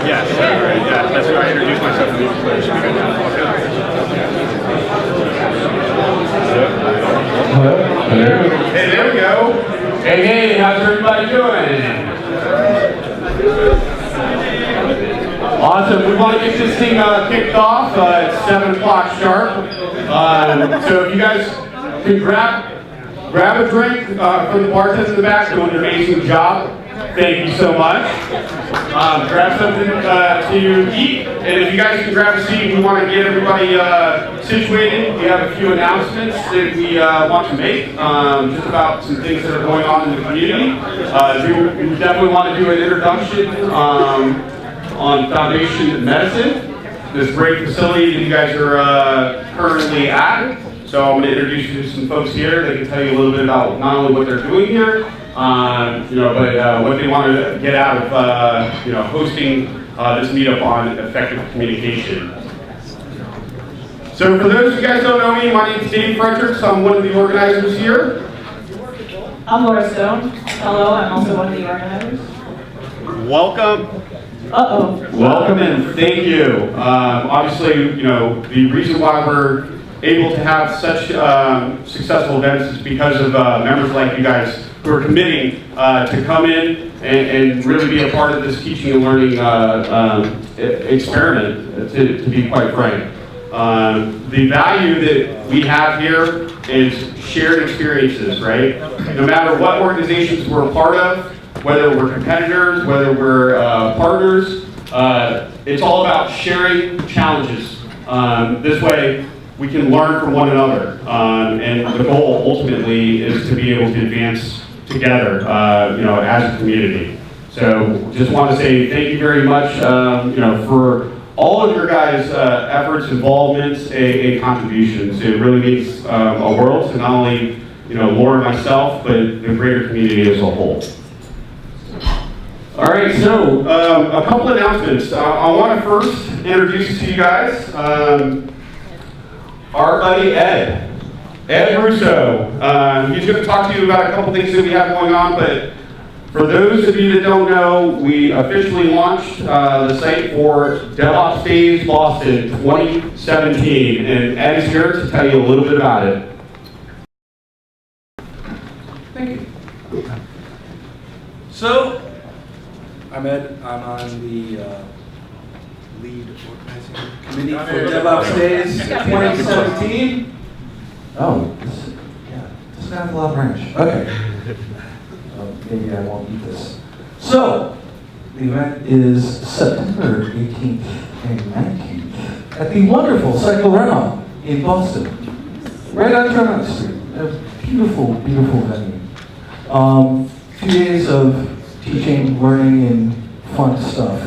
Yeah, that's where I introduced myself to these players. Hey, there we go. Hey, how's everybody doing? Awesome. We want to get this thing kicked off. It's 7 o'clock sharp. So if you guys can grab a drink from the bartenders in the back, doing an amazing job. Thank you so much. Grab something to eat, and if you guys can grab a seat, we want to get everybody situated. We have a few announcements that we want to make, just about some things that are going on in the community. We definitely want to do an introduction on Foundation Medicine, this great facility that you guys are currently at. So I'm going to introduce you to some folks here. They can tell you a little bit about not only what they're doing here, but what they want to get out of hosting this meetup on effective communication. So for those of you guys who don't know me, my name is Dave Fredericks. I'm one of the organizers here. I'm Laura Stone. Hello, I'm also one of the organizers. Welcome. Welcome and thank you. Obviously, the reason why we're able to have such successful events is because of members like you guys who are committing to come in and really be a part of this teaching and learning experiment, to be quite frank. The value that we have here is shared experiences, right? No matter what organizations we're a part of, whether we're competitors, whether we're partners, it's all about sharing challenges. This way, we can learn from one another, and the goal ultimately is to be able to advance together, as a community. So, just want to say thank you very much, for all of your guys' efforts, involvements, and contributions. It really means a world to not only Laura and myself, but the greater community as a whole. All right, so a couple announcements. I want to first introduce to you guys our buddy Ed Russo. He's going to talk to you about a couple things that we have going on, but for those of you that don't know, we officially launched the site for DevOps Days Boston 2017, and Ed is here to tell you a little bit about it. Thank you. So, I'm Ed. I'm on the lead organizing committee for DevOps Days 2017. Oh, this sounds a lot of French. Okay. Maybe I won't eat this. So, the event is September 18th and 19th at the wonderful Cycle Run-On in Boston, right on Tremont Street. A beautiful, beautiful venue. 2 days of teaching, learning, and fun stuff.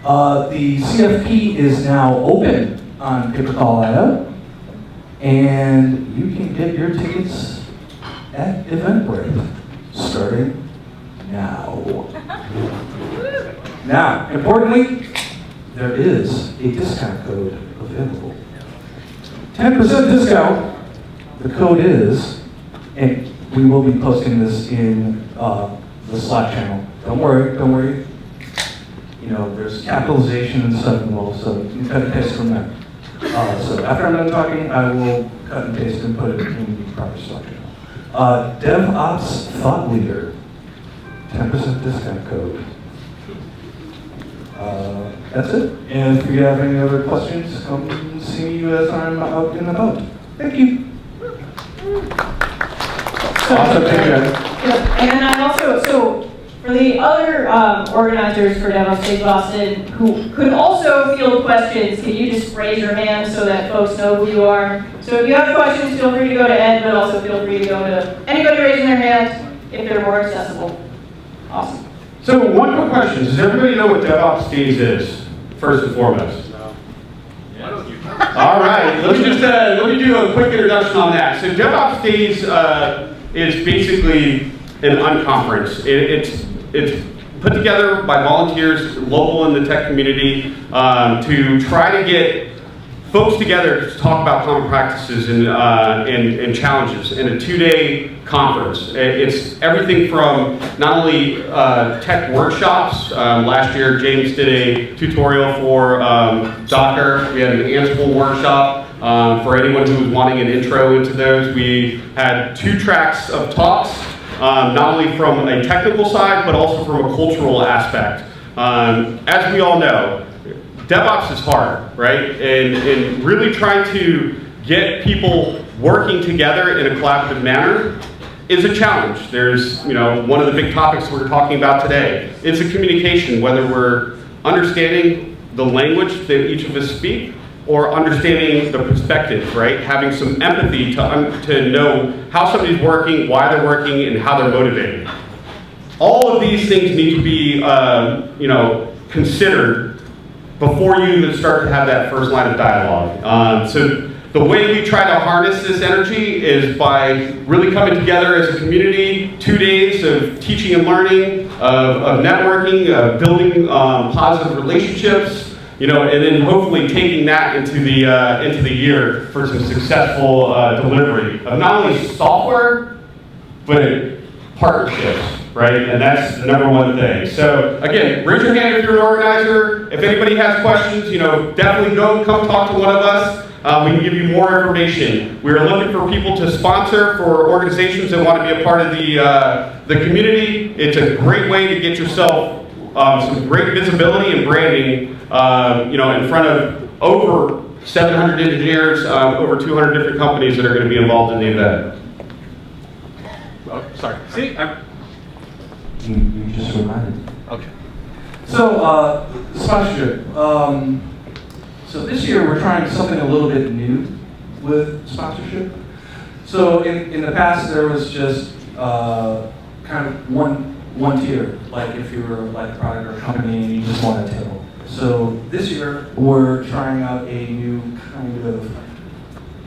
The CFP is now open on pay-per-call and you can get your tickets at Eventbrite starting now. Now, importantly, there is a discount code available. 10% discount. The code is, and we will be posting this in the Slack channel. Don't worry. There's capitalization and stuff involved, so you can cut and paste from there. So after I'm done talking, I will cut and paste and put it in the proper Slack channel. DevOps Thought Leader, 10% discount code. That's it. And if you have any other questions, come see me as I'm out and about. Thank you. Awesome, thank you. And then I also, for the other organizers for DevOps Days Boston who could also field questions, can you just raise your hand so that folks know who you are? So if you have questions, feel free to go to Ed, but also feel free to go to anybody raising their hand if they're more accessible. Awesome. So one quick question, does everybody know what DevOps Days is, first and foremost? No. Yeah. All right, let me do a quick introduction on that. So DevOps Days is basically an unconference. It's put together by volunteers local in the tech community to try to get folks together to talk about common practices and challenges in a 2-day conference. It's everything from not only tech workshops. Last year, James did a tutorial for Docker. We had an Ansible workshop. For anyone who was wanting an intro into those, we had 2 tracks of talks, not only from a technical side, but also from a cultural aspect. As we all know, DevOps is hard, right? And really trying to get people working together in a collaborative manner is a challenge. There's, one of the big topics we're talking about today is the communication, whether we're understanding the language that each of us speak or understanding the perspective, right? Having some empathy to know how somebody's working, why they're working, and how they're motivated. All of these things need to be, considered before you even start to have that first line of dialogue. So the way we try to harness this energy is by really coming together as a community, 2 days of teaching and learning, of networking, of building positive relationships, and then hopefully taking that into the year for some successful delivery of not only software, but partnerships, right? And that's the #1 thing. So again, raise your hand if you're an organizer. If anybody has questions, definitely come talk to one of us. We can give you more information. We're looking for people to sponsor for organizations that want to be a part of the community. It's a great way to get yourself some great visibility and branding, in front of over 700 engineers, over 200 different companies that are going to be involved in the event. Oh, sorry. See, You just reminded me. Okay. So, sponsorship. So this year we're trying something a little bit new with sponsorship. So in the past there was just kind of one tier, like if you were like a product or a company and you just want a table. So this year we're trying out a new kind of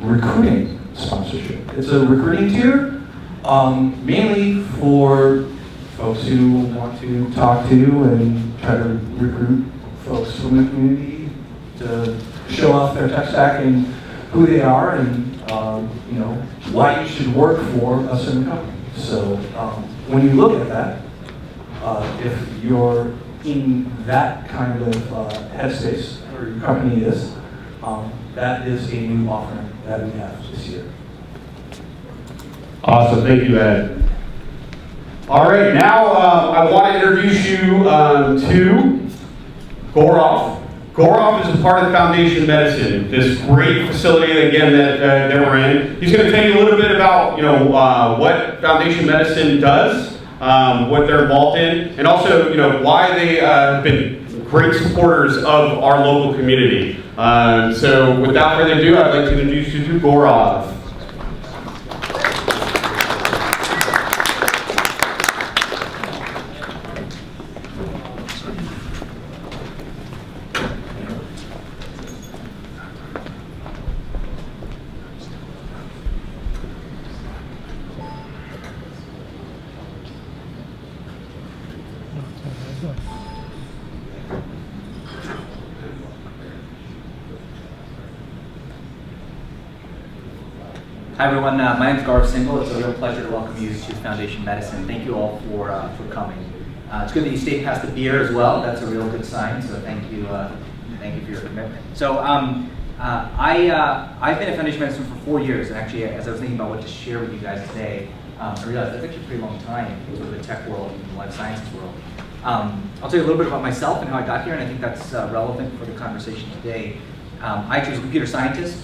recruiting sponsorship. It's a recruiting tier, mainly for folks who want to talk to and try to recruit folks from the community to show off their tech stack and who they are and why you should work for a certain company. So when you look at that, if you're in that kind of headspace, or your company is, that is a new offering that we have this year. Awesome, thank you, Ed. All right, now I want to introduce you to Gaurav. Gaurav is a part of Foundation Medicine, this great facility again that we're in. He's going to tell you a little bit about what Foundation Medicine does, what they're involved in, and also why they have been great supporters of our local community. So without further ado, I'd like to introduce you to Gaurav. Hi everyone, my name is Gaurav Singhal. It's a real pleasure to welcome you to Foundation Medicine. Thank you all for coming. It's good that you stayed past the beer as well. That's a real good sign. So thank you for your commitment. So I've been at Foundation Medicine for 4 years, and actually, as I was thinking about what to share with you guys today, I realized that's actually a pretty long time in sort of the tech world and the life sciences world. I'll tell you a little bit about myself and how I got here, and I think that's relevant for the conversation today. I actually was a computer scientist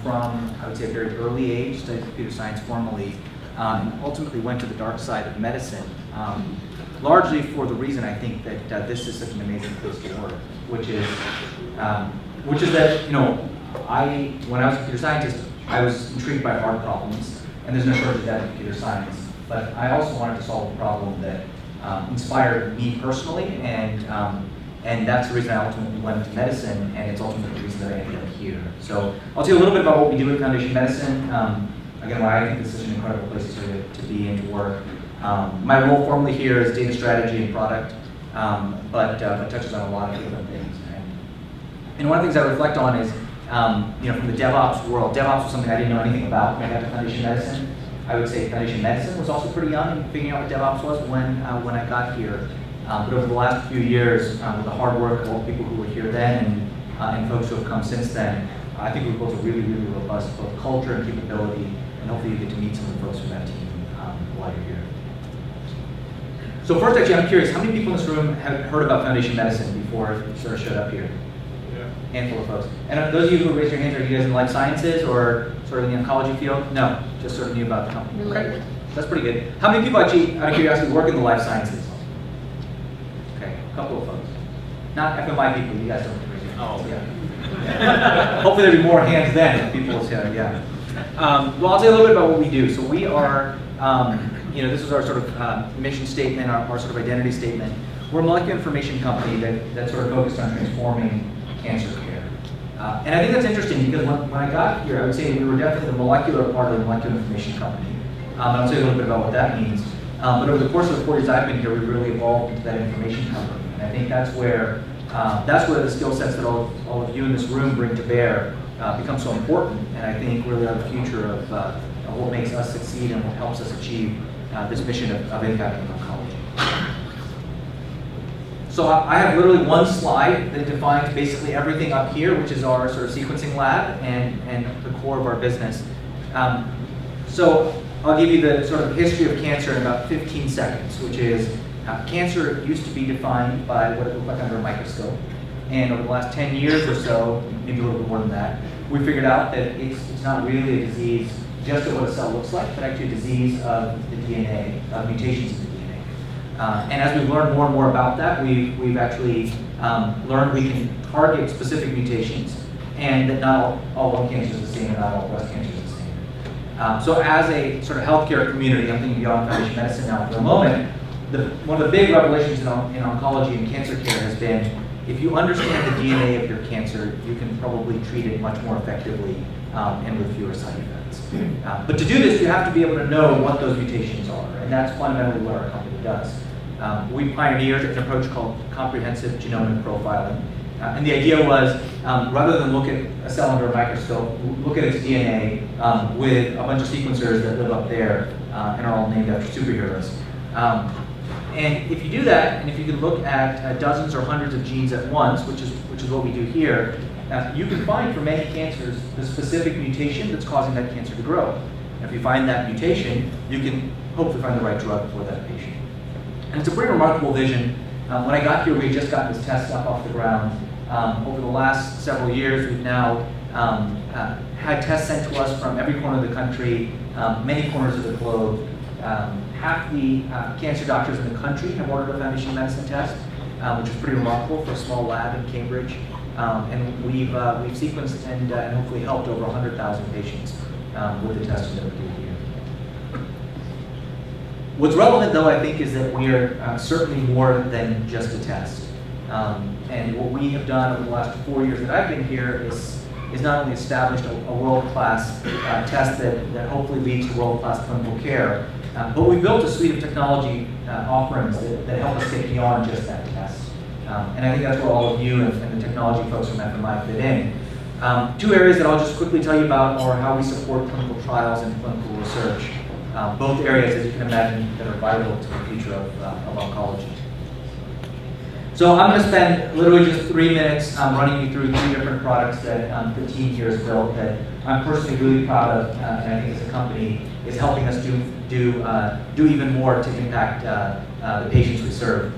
from, I would say, a very early age, studied computer science formally, and ultimately went to the dark side of medicine, largely for the reason I think that this is such an amazing place to work, which is that, when I was a computer scientist, I was intrigued by hard problems, and there's no shortage of that in computer science, but I also wanted to solve a problem that inspired me personally, and that's the reason I ultimately went into medicine, and it's ultimately the reason that I ended up here. So I'll tell you a little bit about what we do at Foundation Medicine. Again, why I think this is such an incredible place to be and to work. My role formally here is data strategy and product, but touches on a lot of different things. And one of the things I reflect on is from the DevOps world. DevOps was something I didn't know anything about when I got to Foundation Medicine. I would say Foundation Medicine was also pretty young in figuring out what DevOps was when I got here. But over the last few years, with the hard work of all the people who were here then and folks who have come since then, I think we've built a really, really robust both culture and capability, and hopefully you get to meet some of the folks from that team while you're here. So first, actually, I'm curious, how many people in this room have heard about Foundation Medicine before you sort of showed up here? Yeah. Handful of folks. And those of you who raise your hands, are you guys in life sciences or sort of in the oncology field? No, just sort of knew about the company. Okay. That's pretty good. How many people actually, out of curiosity, work in the life sciences? Okay, a couple of folks. Not FMI people, you guys don't raise your hands. Oh, yeah. Hopefully there'll be more hands then if people will say, yeah. Well, I'll tell you a little bit about what we do. So we are, this is our sort of mission statement, our sort of identity statement. We're a molecular information company that's sort of focused on transforming cancer care. And I think that's interesting because when I got here, I would say we were definitely the molecular part of the molecular information company. And I'll tell you a little bit about what that means. But over the course of the 4 years I've been here, we've really evolved into that information company. And I think that's where the skill sets that all of you in this room bring to bear become so important. And I think really are the future of what makes us succeed and what helps us achieve this mission of impacting oncology. So I have literally one slide that defines basically everything up here, which is our sort of sequencing lab and the core of our business. So I'll give you the sort of history of cancer in about 15 seconds, which is cancer used to be defined by what it looked like under a microscope. And over the last 10 years or so, maybe a little bit more than that, we figured out that it's not really a disease just of what a cell looks like, but actually a disease of the DNA, of mutations in the DNA. And as we've learned more and more about that, we've actually learned we can target specific mutations, and that not all lung cancer is the same and not all breast cancer is the same. So as a sort of healthcare community, I'm thinking beyond Foundation Medicine now for a moment, one of the big revelations in oncology and cancer care has been, if you understand the DNA of your cancer, you can probably treat it much more effectively and with fewer side effects. But to do this, you have to be able to know what those mutations are, and that's fundamentally what our company does. We pioneered an approach called comprehensive genomic profiling. And the idea was, rather than look at a cell under a microscope, look at its DNA with a bunch of sequencers that live up there and are all named after superheroes. And if you do that, and if you can look at dozens or hundreds of genes at once, which is what we do here, you can find for many cancers the specific mutation that's causing that cancer to grow. And if you find that mutation, you can hopefully find the right drug for that patient. And it's a pretty remarkable vision. When I got here, we had just got this test up off the ground. Over the last several years, we've now had tests sent to us from every corner of the country, many corners of the globe. Half the cancer doctors in the country have ordered a Foundation Medicine test, which is pretty remarkable for a small lab in Cambridge. And we've sequenced and hopefully helped over 100,000 patients with the testing that we do here. What's relevant, though, I think, is that we are certainly more than just a test. And what we have done over the last 4 years that I've been here is not only established a world-class test that hopefully leads to world-class clinical care, but we've built a suite of technology offerings that help us get beyond just that test. And I think that's where all of you and the technology folks from FMI fit in. 2 areas that I'll just quickly tell you about are how we support clinical trials and clinical research. Both areas, as you can imagine, that are vital to the future of oncology. So I'm going to spend literally just 3 minutes running you through 3 different products that the team here has built that I'm personally really proud of, and I think as a company is helping us do even more to impact the patients we serve.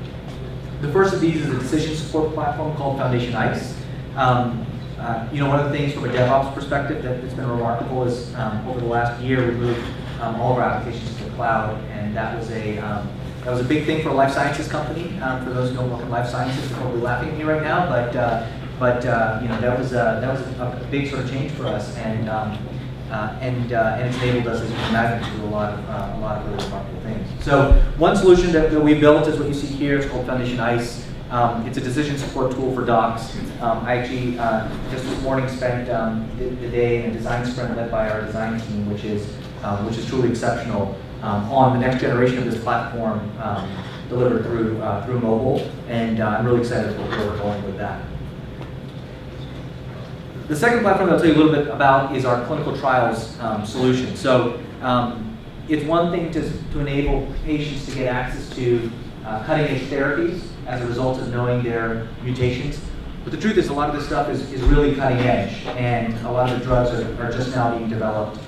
The first of these is a decision support platform called Foundation Ice. One of the things from a DevOps perspective that's been remarkable is over the last year we moved all of our applications to the cloud, and that was a big thing for a life sciences company. For those who don't work in life sciences, they're probably laughing at me right now, but that was a big sort of change for us, and it's enabled us, as you can imagine, to do a lot of really remarkable things. So one solution that we built is what you see here. It's called Foundation Ice. It's a decision support tool for docs. I actually just this morning spent the day in a design sprint led by our design team, which is truly exceptional, on the next generation of this platform delivered through mobile, and I'm really excited for where we're going with that. The second platform that I'll tell you a little bit about is our clinical trials solution. So it's one thing to enable patients to get access to cutting-edge therapies as a result of knowing their mutations. But the truth is, a lot of this stuff is really cutting edge, and a lot of the drugs are just now being developed.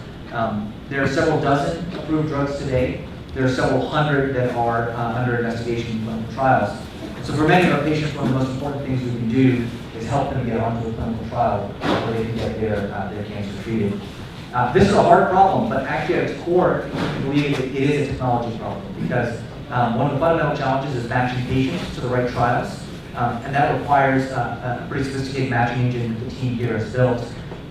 There are several dozen approved drugs today. There are several hundred that are under investigation in clinical trials. So for many of our patients, one of the most important things we can do is help them get onto a clinical trial where they can get their cancer treated. This is a hard problem, but actually at its core, we believe that it is a technology problem, because one of the fundamental challenges is matching patients to the right trials, and that requires a pretty sophisticated matching engine that the team here has built.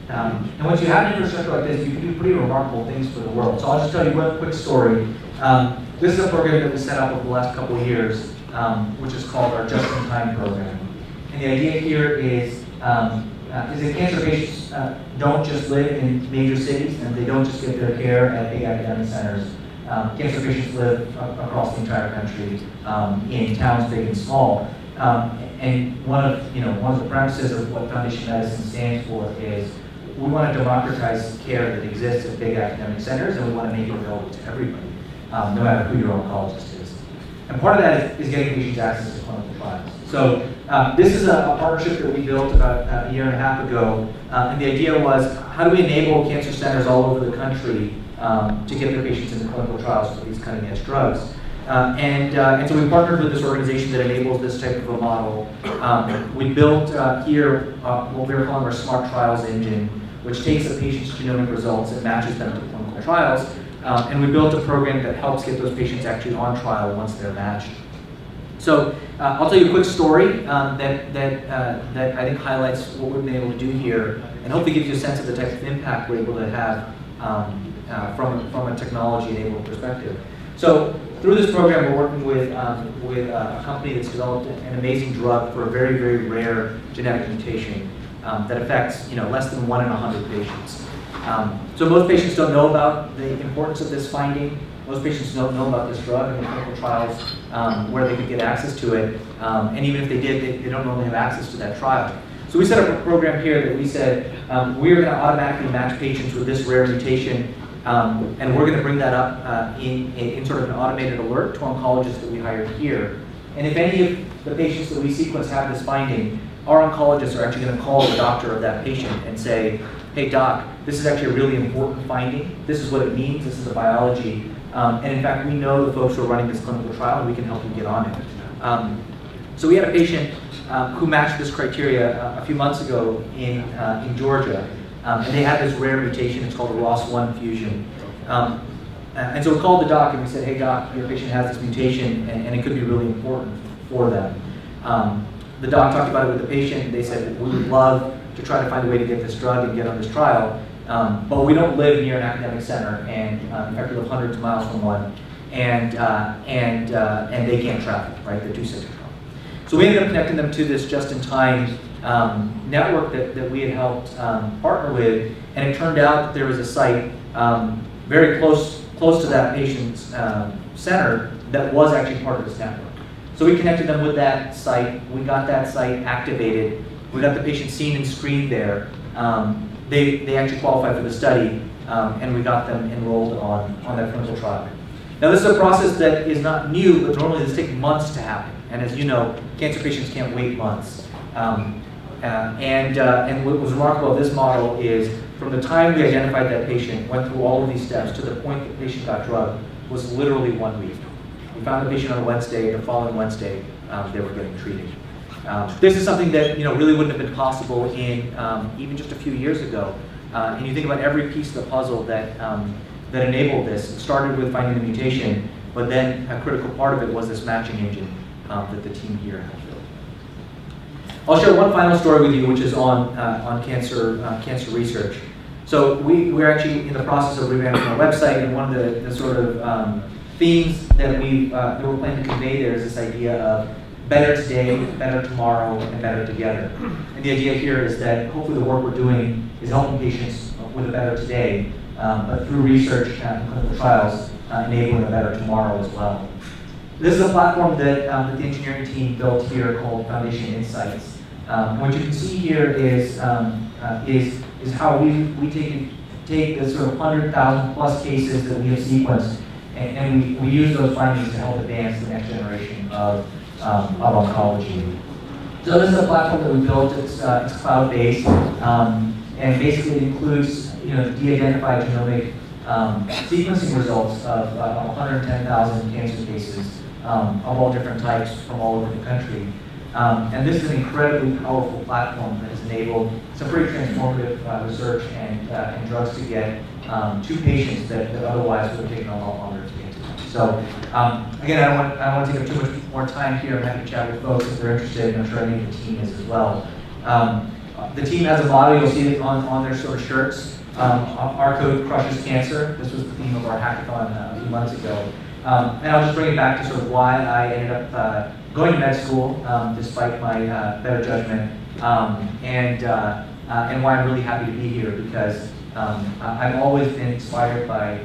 And once you have an infrastructure like this, you can do pretty remarkable things for the world. So I'll just tell you one quick story. This is a program that we set up over the last couple of years, which is called our Just-in-Time program. And the idea here is that cancer patients don't just live in major cities, and they don't just get their care at big academic centers. Cancer patients live across the entire country, in towns big and small. And one of the premises of what Foundation Medicine stands for is we want to democratize care that exists at big academic centers, and we want to make it available to everybody, no matter who your oncologist is. And part of that is getting patients access to clinical trials. So this is a partnership that we built about a year and a half ago, and the idea was, how do we enable cancer centers all over the country to get their patients into clinical trials for these cutting-edge drugs? And so we partnered with this organization that enables this type of a model. We built here what we're calling our Smart Trials engine, which takes a patient's genomic results and matches them to clinical trials. And we built a program that helps get those patients actually on trial once they're matched. So I'll tell you a quick story that I think highlights what we've been able to do here, and hopefully gives you a sense of the type of impact we're able to have from a technology-enabled perspective. So through this program, we're working with a company that's developed an amazing drug for a very, very rare genetic mutation that affects less than 1 in 100 patients. So most patients don't know about the importance of this finding. Most patients don't know about this drug and the clinical trials where they could get access to it. And even if they did, they don't normally have access to that trial. So we set up a program here that we said, we're going to automatically match patients with this rare mutation, and we're going to bring that up in sort of an automated alert to oncologists that we hired here. And if any of the patients that we sequence have this finding, our oncologists are actually going to call the doctor of that patient and say, hey doc, this is actually a really important finding. This is what it means. This is the biology. And in fact, we know the folks who are running this clinical trial, and we can help you get on it. So we had a patient who matched this criteria a few months ago in Georgia. And they had this rare mutation. It's called a ROS1 fusion. And so we called the doc and we said, hey doc, your patient has this mutation, and it could be really important for them. The doc talked about it with the patient. They said, we would love to try to find a way to get this drug and get on this trial, but we don't live near an academic center, and in fact we live hundreds of miles from one, and they can't travel, right? They're too sick to travel. So we ended up connecting them to this just-in-time network that we had helped partner with, and it turned out that there was a site very close to that patient's center that was actually part of this network. So we connected them with that site. We got that site activated. We got the patient seen and screened there. They actually qualified for the study, and we got them enrolled on that clinical trial. Now this is a process that is not new, but normally this takes months to happen. And as you know, cancer patients can't wait months. And what was remarkable of this model is from the time we identified that patient, went through all of these steps to the point that the patient got drugged was literally 1 week. We found the patient on a Wednesday, the following Wednesday, they were getting treated. This is something that really wouldn't have been possible in even just a few years ago. And you think about every piece of the puzzle that enabled this. It started with finding the mutation, but then a critical part of it was this matching engine that the team here had built. I'll share one final story with you, which is on cancer research. So we're actually in the process of revamping our website, and one of the sort of themes that we're planning to convey there is this idea of better today, better tomorrow, and better together. And the idea here is that hopefully the work we're doing is helping patients with a better today, but through research and clinical trials, enabling a better tomorrow as well. This is a platform that the engineering team built here called Foundation Insights. What you can see here is how we take the sort of 100,000 plus cases that we have sequenced, and we use those findings to help advance the next generation of oncology. So this is a platform that we built. It's cloud-based, and basically it includes de-identified genomic sequencing results of 110,000 cancer cases of all different types from all over the country. And this is an incredibly powerful platform that has enabled some pretty transformative research and drugs to get to patients that otherwise would have taken a lot longer to get to. So again, I don't want to take up too much more time here. I'm happy to chat with folks if they're interested, and I'm sure any of the team is as well. The team has a motto, you'll see it on their sort of shirts. Our code crushes cancer. This was the theme of our hackathon a few months ago. And I'll just bring it back to sort of why I ended up going to med school, despite my better judgment, and why I'm really happy to be here, because I've always been inspired by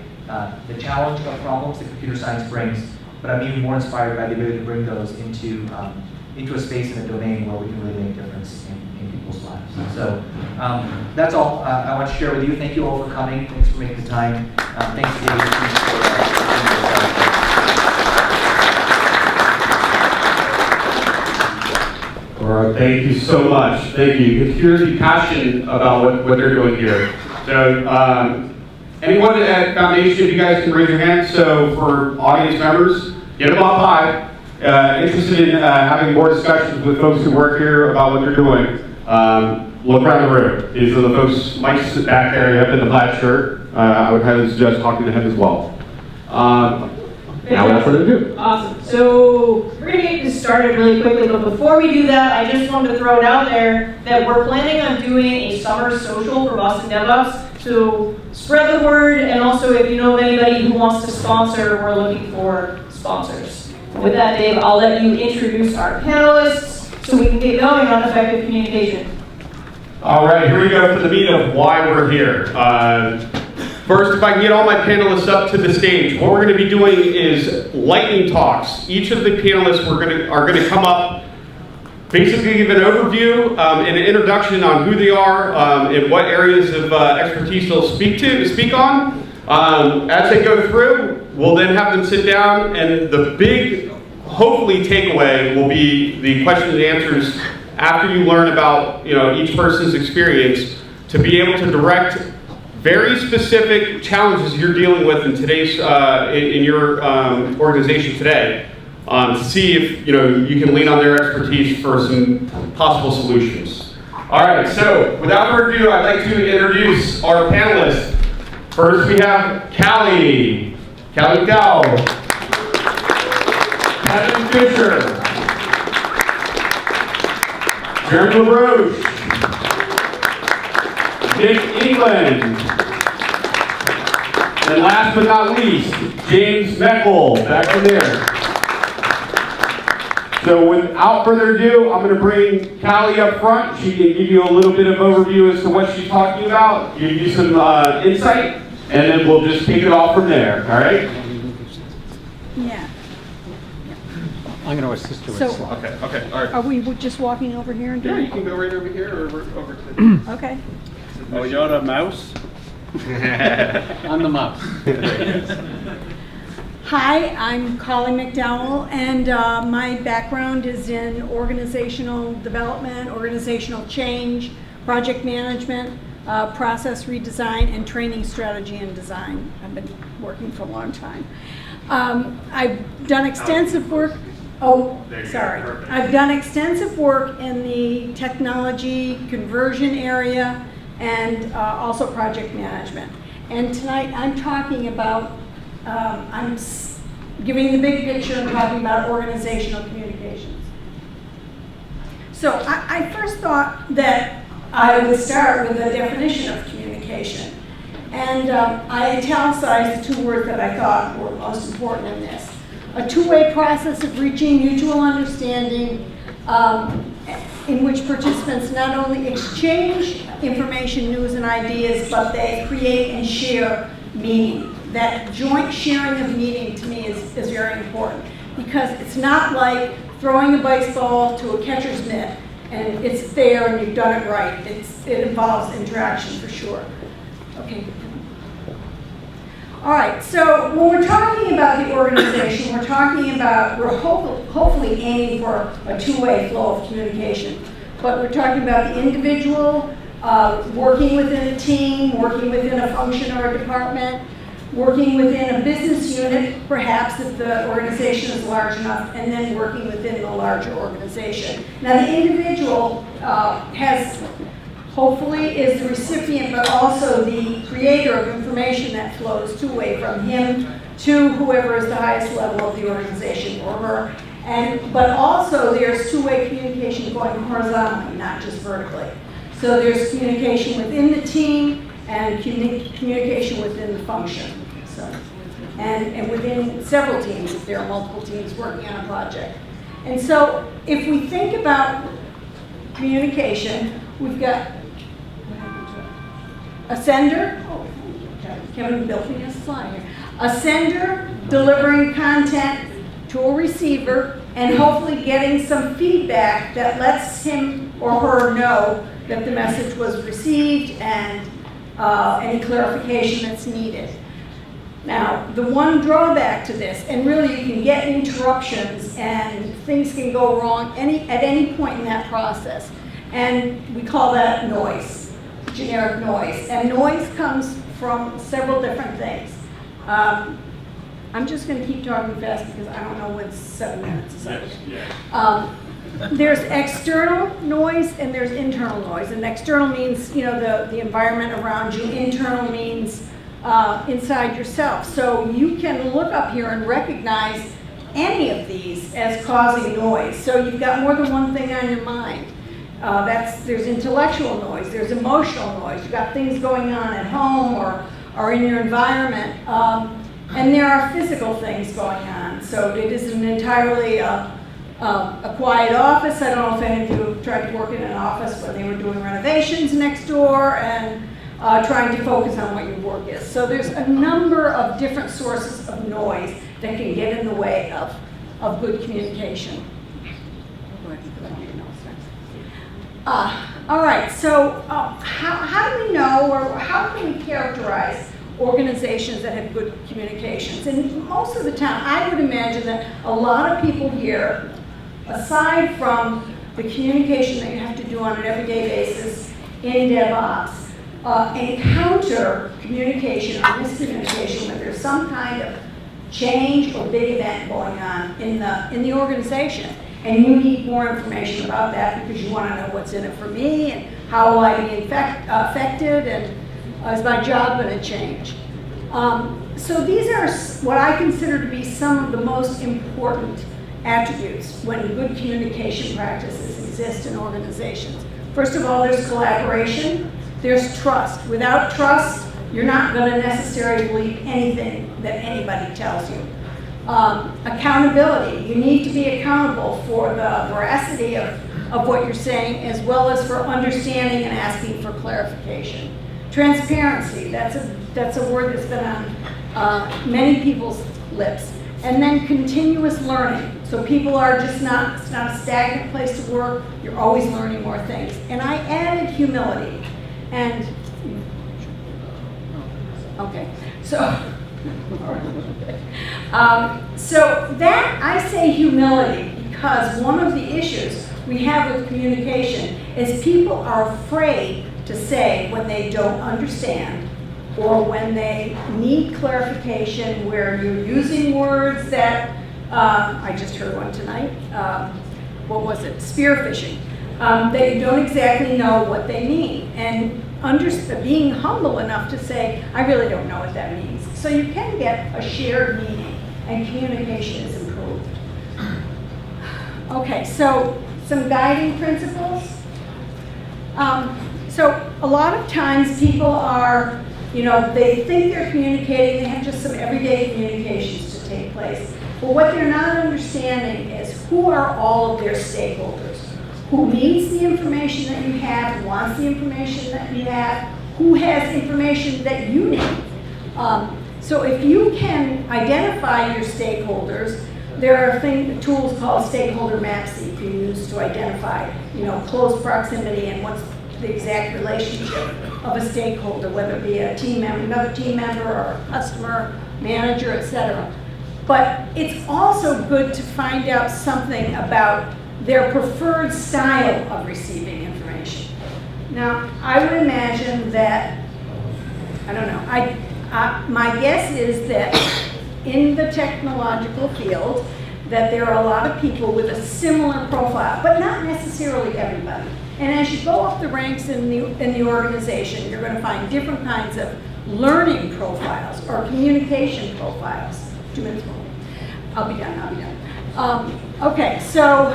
the challenge of problems that computer science brings, but I'm even more inspired by the ability to bring those into a space and a domain where we can really make a difference in people's lives. So that's all I want to share with you. Thank you all for coming. Thanks for making the time. Thanks to David for All right, thank you so much. Thank you. You can hear the passion about what they're doing here. So, anyone at Foundation, you guys can raise your hand. So, for audience members, get them up high. Interested in having more discussions with folks who work here about what they're doing. Look around the room. These are the folks, Mike's back there up in the black shirt. I would highly suggest talking to him as well. Now without further ado. Awesome. So we're going to get this started really quickly, but before we do that, I just wanted to throw it out there that we're planning on doing a summer social for Boston DevOps. So spread the word, and also if you know of anybody who wants to sponsor, we're looking for sponsors. With that, Dave, I'll let you introduce our panelists so we can get going on effective communication. All right, here we go for the meat of why we're here. First, if I can get all my panelists up to the stage, what we're going to be doing is lightning talks. Each of the panelists are going to come up, basically give an overview and an introduction on who they are and what areas of expertise they'll speak on. As they go through, we'll then have them sit down, and the big, hopefully, takeaway will be the questions and answers after you learn about each person's experience, to be able to direct very specific challenges you're dealing with in today's in your organization today, to see if you can lean on their expertise for some possible solutions. All right, so without further ado, I'd like to introduce our panelists. First, we have Callie Dow, Kevin Fisher, Jeremy Labrosse, Mick England, and last but not least, James Meckel, back from there. So without further ado, I'm going to bring Callie up front. She can give you a little bit of overview as to what she's talking about, give you some insight, and then we'll just kick it off from there, all right? Yeah. I'm going to assist you with So- slide. Okay, all right. Are we just walking over here and Yeah, doing you can go right over here or over to the... Okay. Oh, you're the mouse? I'm the mouse. Hi, I'm Collie McDowell, and my background is in organizational development, organizational change, project management, process redesign, and training strategy and design. I've been working for a long time. I've done extensive work. I've done extensive work in the technology conversion area and also project management. And tonight I'm talking about, giving the big picture and talking about organizational communications. So I first thought that I would start with a definition of communication. And I italicized the two words that I thought were most important in this. A two-way process of reaching mutual understanding in which participants not only exchange information, news, and ideas, but they create and share meaning. That joint sharing of meaning to me is very important, because it's not like throwing a baseball to a catcher's mitt and it's there and you've done it right. It involves interaction for sure. Okay. All right, so when we're talking about the organization, we're talking about, we're hopefully aiming for a two-way flow of communication. But we're talking about the individual, working within a team, working within a function or a department, working within a business unit, perhaps if the organization is large enough, and then working within the larger organization. Now the individual hopefully is the recipient, but also the creator of information that flows two-way from him to whoever is the highest level of the organization or her. But also there's two-way communication going horizontally, not just vertically. So there's communication within the team and communication within the function. So, and within several teams, if there are multiple teams working on a project. And so if we think about communication, we've got a sender, Kevin built me a slide here. A sender delivering content to a receiver and hopefully getting some feedback that lets him or her know that the message was received and any clarification that's needed. Now, the one drawback to this, and really you can get interruptions and things can go wrong at any point in that process, and we call that noise, generic noise. And noise comes from several different things. I'm just going to keep talking fast because I don't know when 7 minutes is up. There's external noise and there's internal noise. And external means, the environment around you. Internal means inside yourself. So you can look up here and recognize any of these as causing noise. So you've got more than one thing on your mind. There's intellectual noise, there's emotional noise. You've got things going on at home or in your environment. And there are physical things going on. So it isn't entirely a quiet office. I don't know if any of you have tried to work in an office when they were doing renovations next door and trying to focus on what your work is. So there's a number of different sources of noise that can get in the way of good communication. All right, so how do we know, or how can we characterize organizations that have good communications? And most of the time, I would imagine that a lot of people here, aside from the communication that you have to do on an everyday basis in DevOps, encounter communication or miscommunication when there's some kind of change or big event going on in the organization. And you need more information about that because you want to know what's in it for me and how will I be affected and is my job going to change. So these are what I consider to be some of the most important attributes when good communication practices exist in organizations. First of all, there's collaboration, there's trust. Without trust, you're not going to necessarily believe anything that anybody tells you. Accountability. You need to be accountable for the veracity of what you're saying as well as for understanding and asking for clarification. Transparency. That's a word that's been on many people's lips. And then continuous learning. So people are just not, it's not a stagnant place to work. You're always learning more things. And I added humility. And, okay, so. So that, I say humility because one of the issues we have with communication is people are afraid to say when they don't understand or when they need clarification, where you're using words that, I just heard one tonight, what was it, spearfishing, that you don't exactly know what they mean. And being humble enough to say, I really don't know what that means. So you can get a shared meaning and communication is improved. Okay, so some guiding principles. So a lot of times people are, they think they're communicating, they have just some everyday communications to take place. But what they're not understanding is who are all of their stakeholders. Who needs the information that you have, wants the information that you have, who has information that you need. So if you can identify your stakeholders, there are tools called stakeholder maps that you can use to identify close proximity and what's the exact relationship of a stakeholder, whether it be a team member, another team member, or a customer, manager, etc. But it's also good to find out something about their preferred style of receiving information. Now, I would imagine that, I don't know, my guess is that in the technological field, that there are a lot of people with a similar profile, but not necessarily everybody. And as you go up the ranks in the organization, you're going to find different kinds of learning profiles or communication profiles. 2 minutes more. I'll be done. Okay, so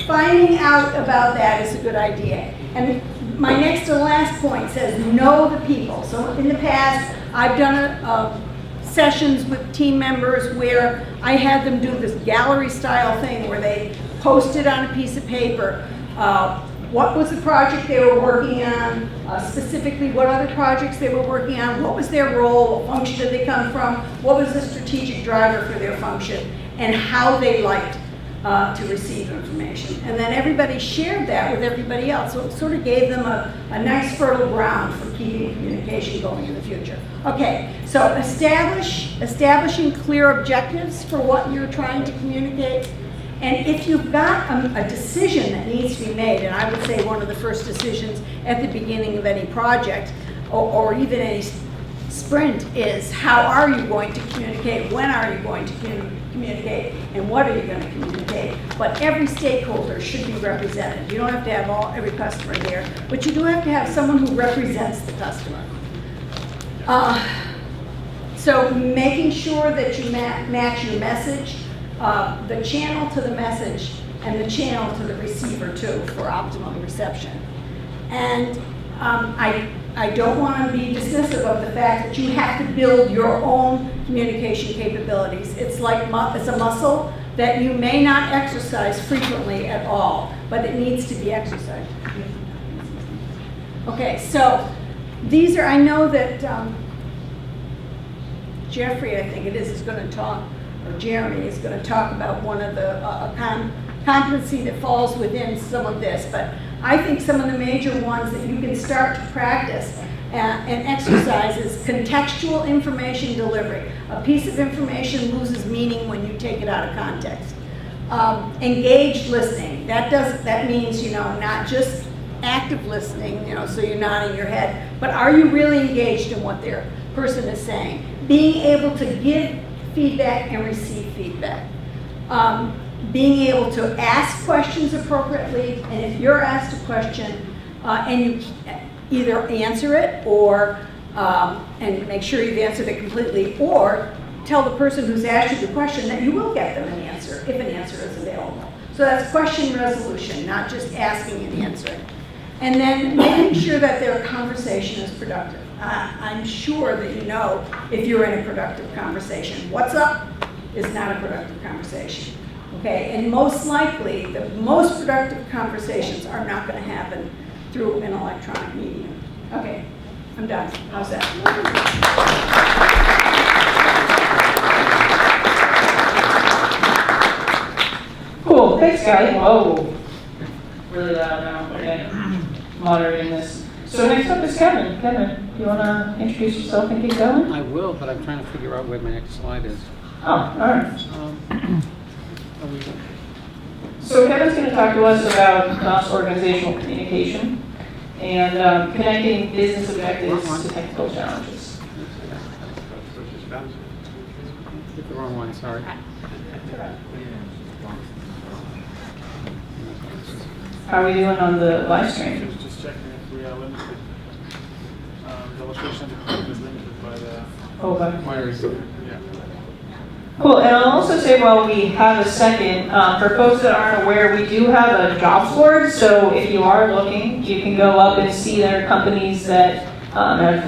finding out about that is a good idea. And my next to last point says know the people. So in the past, I've done sessions with team members where I had them do this gallery style thing where they posted on a piece of paper what was the project they were working on, specifically what other projects they were working on, what was their role, what function did they come from, what was the strategic driver for their function, and how they liked to receive information. And then everybody shared that with everybody else, so it sort of gave them a nice fertile ground for keeping communication going in the future. Okay, so establishing clear objectives for what you're trying to communicate. And if you've got a decision that needs to be made, and I would say one of the first decisions at the beginning of any project, or even any sprint, is how are you going to communicate, when are you going to communicate, and what are you going to communicate. But every stakeholder should be represented. You don't have to have every customer there, but you do have to have someone who represents the customer. So making sure that you match your message, the channel to the message, and the channel to the receiver too, for optimum reception. And I don't want to be dismissive of the fact that you have to build your own communication capabilities. It's like it's a muscle that you may not exercise frequently at all, but it needs to be exercised. Okay, so these are, I know that Jeffrey, I think it is going to talk, or Jeremy is going to talk about one of the competency that falls within some of this, but I think some of the major ones that you can start to practice and exercise is contextual information delivery. A piece of information loses meaning when you take it out of context. Engaged listening. That means, not just active listening, so you're nodding your head, but are you really engaged in what their person is saying? Being able to give feedback and receive feedback. Being able to ask questions appropriately, and if you're asked a question and you either answer it or and make sure you've answered it completely, or tell the person who's asked you the question that you will get them an answer if an answer is available. So that's question resolution, not just asking and answering. And then making sure that their conversation is productive. I'm sure that you know if you're in a productive conversation. What's up is not a productive conversation. Okay, and most likely, the most productive conversations are not going to happen through an electronic medium. Okay, I'm done. How's that? Cool, thanks, guys. Whoa, really loud now. Okay, monitoring this. So next up is Kevin. Kevin, you want to introduce yourself and get going? I will, but I'm trying to figure out where my next slide is. Oh, all right. So Kevin's going to talk to us about cross-organizational communication and connecting business objectives to technical challenges. Hit the wrong one, sorry. How are we doing on the live stream? Just checking if we are limited. The location of the group is limited by the... Okay. Yeah. Cool, and I'll also say while we have a second, for folks that aren't aware, we do have a jobs board, so if you are looking, you can go up and see there are companies that have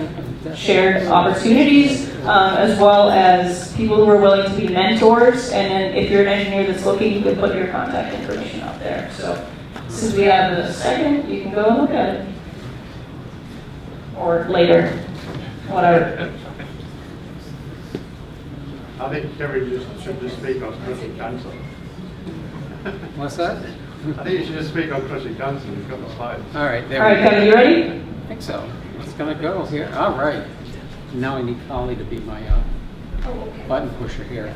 shared opportunities, as well as people who are willing to be mentors, and then if you're an engineer that's looking, you can put your contact information out there. So since we have a second, you can go and look at it. Or later, whatever. I think Kerry should just speak on social council. What's that? I think you should just speak on Project Johnson. You've got the slides. All right, there All right, we go. Kevin, you ready? I think so. It's gonna go here. All right. Now I need Holly to be my button pusher here.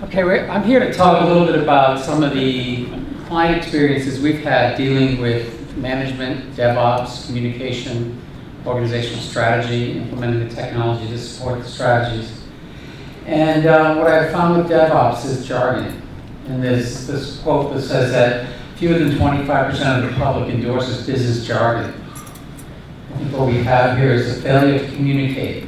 Okay, I'm here to talk a little bit about some of the client experiences we've had dealing with management, DevOps, communication, organizational strategy, implementing the technology to support the strategies. And what I found with DevOps is jargon. And there's this quote that says that fewer than 25% of the public endorses business jargon. I think what we have here is a failure to communicate.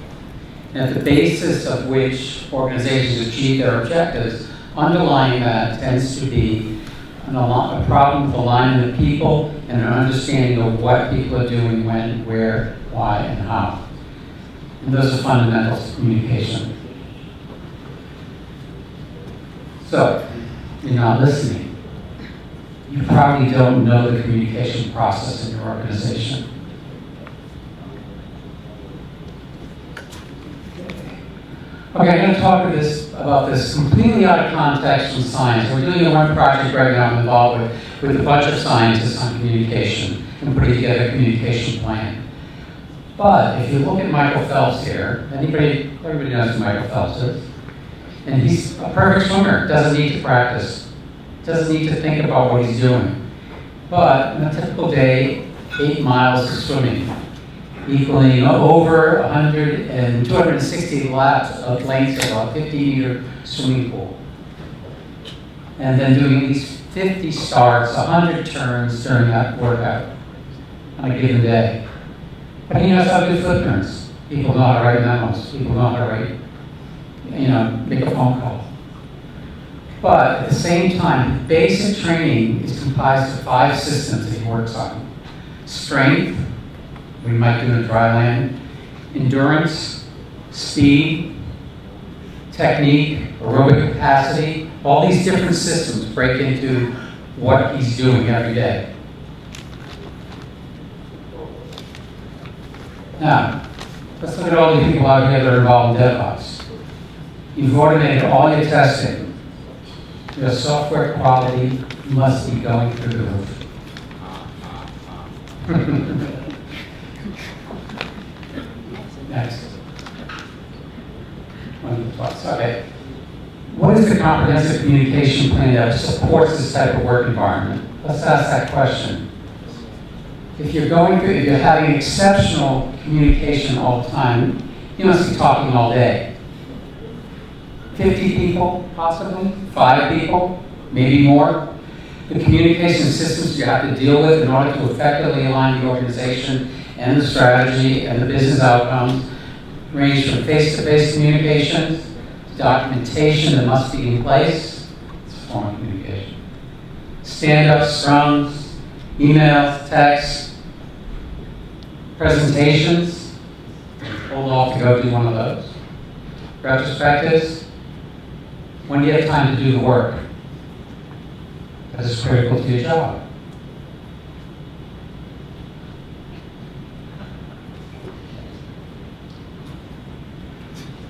And at the basis of which organizations achieve their objectives, underlying that tends to be a problem with alignment of people and an understanding of what people are doing, when, where, why, and how. And those are fundamentals of communication. So, you're not listening. You probably don't know the communication process in your organization. Okay, I'm going to talk about this completely out of context from science. We're doing one project right now I'm involved with a bunch of scientists on communication and putting together a communication plan. But if you look at Michael Phelps here, everybody knows who Michael Phelps is. And he's a perfect swimmer, doesn't need to practice, doesn't need to think about what he's doing. But on a typical day, 8 miles of swimming, equaling over 100 and 260 laps of length of a 50-meter swimming pool. And then doing at least 50 starts, 100 turns during that workout on a given day. But he knows how to do footprints. People know how to write memos. People know how to write, make a phone call. But at the same time, basic training is comprised of 5 systems that he works on. Strength, we might do in dry land, endurance, speed, technique, aerobic capacity. All these different systems break into what he's doing every day. Now, let's look at all the people out here that are involved in DevOps. You've automated all your testing. Your software quality must be going through the roof. Next. Okay. What is the comprehensive communication plan that supports this type of work environment? Let's ask that question. If you're having exceptional communication all the time, you must be talking all day. 50 people, possibly, 5 people, maybe more. The communication systems you have to deal with in order to effectively align the organization and the strategy and the business outcomes range from face-to-face communications, documentation that must be in place, it's a form of communication, stand-ups, scrums, emails, texts, presentations, hold off to go do one of those, retrospectives. When do you have time to do the work? That is critical to your job.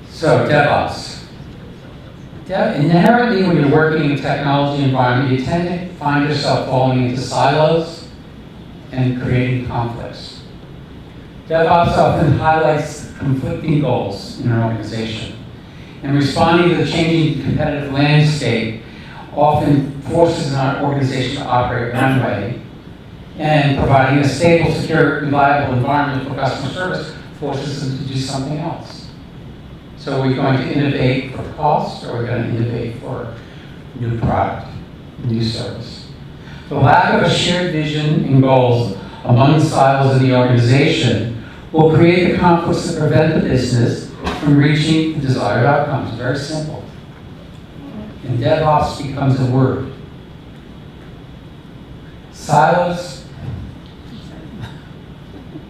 So, DevOps. Inherently, when you're working in a technology environment, you tend to find yourself falling into silos and creating conflicts. DevOps often highlights conflicting goals in an organization. And responding to the changing competitive landscape often forces an organization to operate one way, and providing a stable, secure, reliable environment for customer service forces them to do something else. So are we going to innovate for cost, or are we going to innovate for new product, new service? The lack of a shared vision and goals among the silos in the organization will create the conflicts that prevent the business from reaching the desired outcomes. Very simple. And DevOps becomes a word. Silos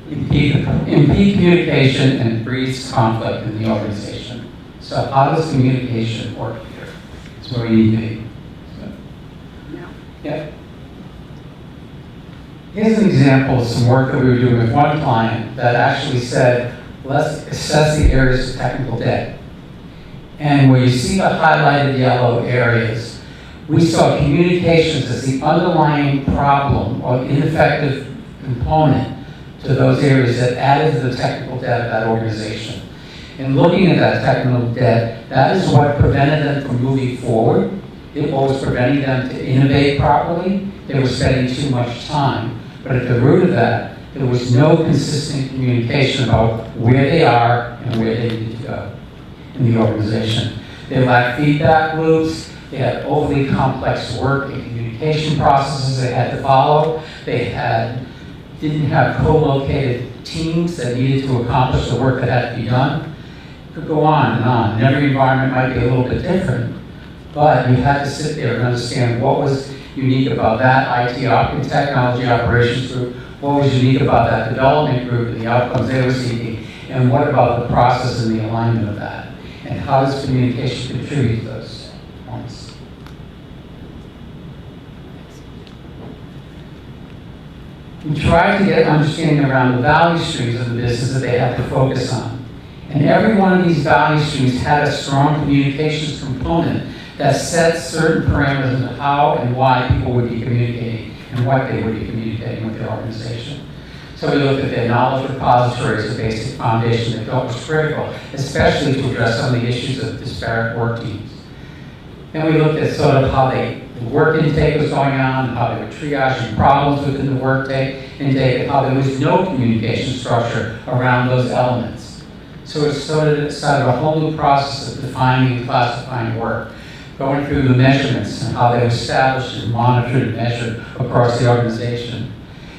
impede communication and breeds conflict in the organization. So how does communication work here? That's where we need to be. So, yeah. Here's an example of some work that we were doing with one client that actually said, let's assess the areas of technical debt. And where you see the highlighted yellow areas, we saw communications as the underlying problem or ineffective component to those areas that added to the technical debt of that organization. And looking at that technical debt, that is what prevented them from moving forward. It was preventing them to innovate properly. They were spending too much time. But at the root of that, there was no consistent communication about where they are and where they need to go in the organization. They lacked feedback loops. They had overly complex work and communication processes they had to follow. They didn't have co-located teams that needed to accomplish the work that had to be done. It could go on and on. And every environment might be a little bit different. But you had to sit there and understand what was unique about that IT and technology operations group, what was unique about that development group and the outcomes they were seeking, and what about the process and the alignment of that, and how does communication contribute to those points. We tried to get understanding around the value streams of the business that they had to focus on. And every one of these value streams had a strong communications component that set certain parameters of how and why people would be communicating and what they would be communicating with their organization. So we looked at their knowledge repository as a basic foundation that felt was critical, especially to address some of the issues of disparate work teams. Then we looked at sort of how the work intake was going on, how they were triaging problems within the work intake, and how there was no communication structure around those elements. So it started a whole new process of defining and classifying work, going through the measurements and how they were established and monitored and measured across the organization.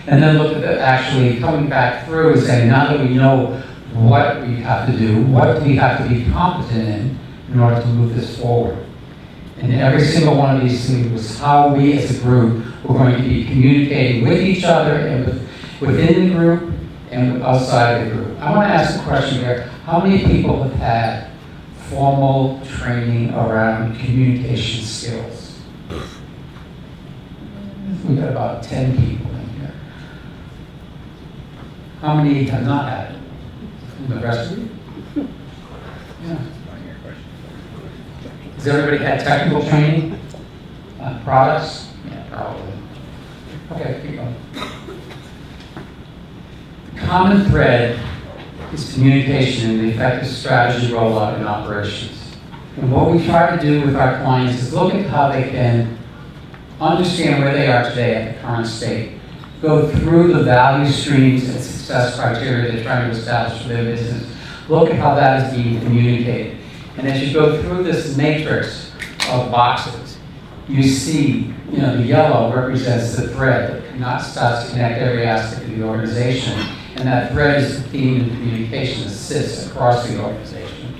And then look at actually coming back through and saying, now that we know what we have to do, what do we have to be competent in order to move this forward? And every single one of these things was how we as a group were going to be communicating with each other and within the group and outside the group. I want to ask a question here. How many people have had formal training around communication skills? We've got about 10 people in here. How many have not had it? The rest of you? Yeah. Has everybody had technical training on products? Yeah, probably. Okay, keep going. The common thread is communication and the effective strategy rollout and operations. And what we try to do with our clients is look at how they can understand where they are today at the current state, go through the value streams and success criteria they're trying to establish for their business, look at how that is being communicated. And as you go through this matrix of boxes, you see, the yellow represents the thread that starts to connect every aspect of the organization. And that thread is the theme of communication that sits across the organization.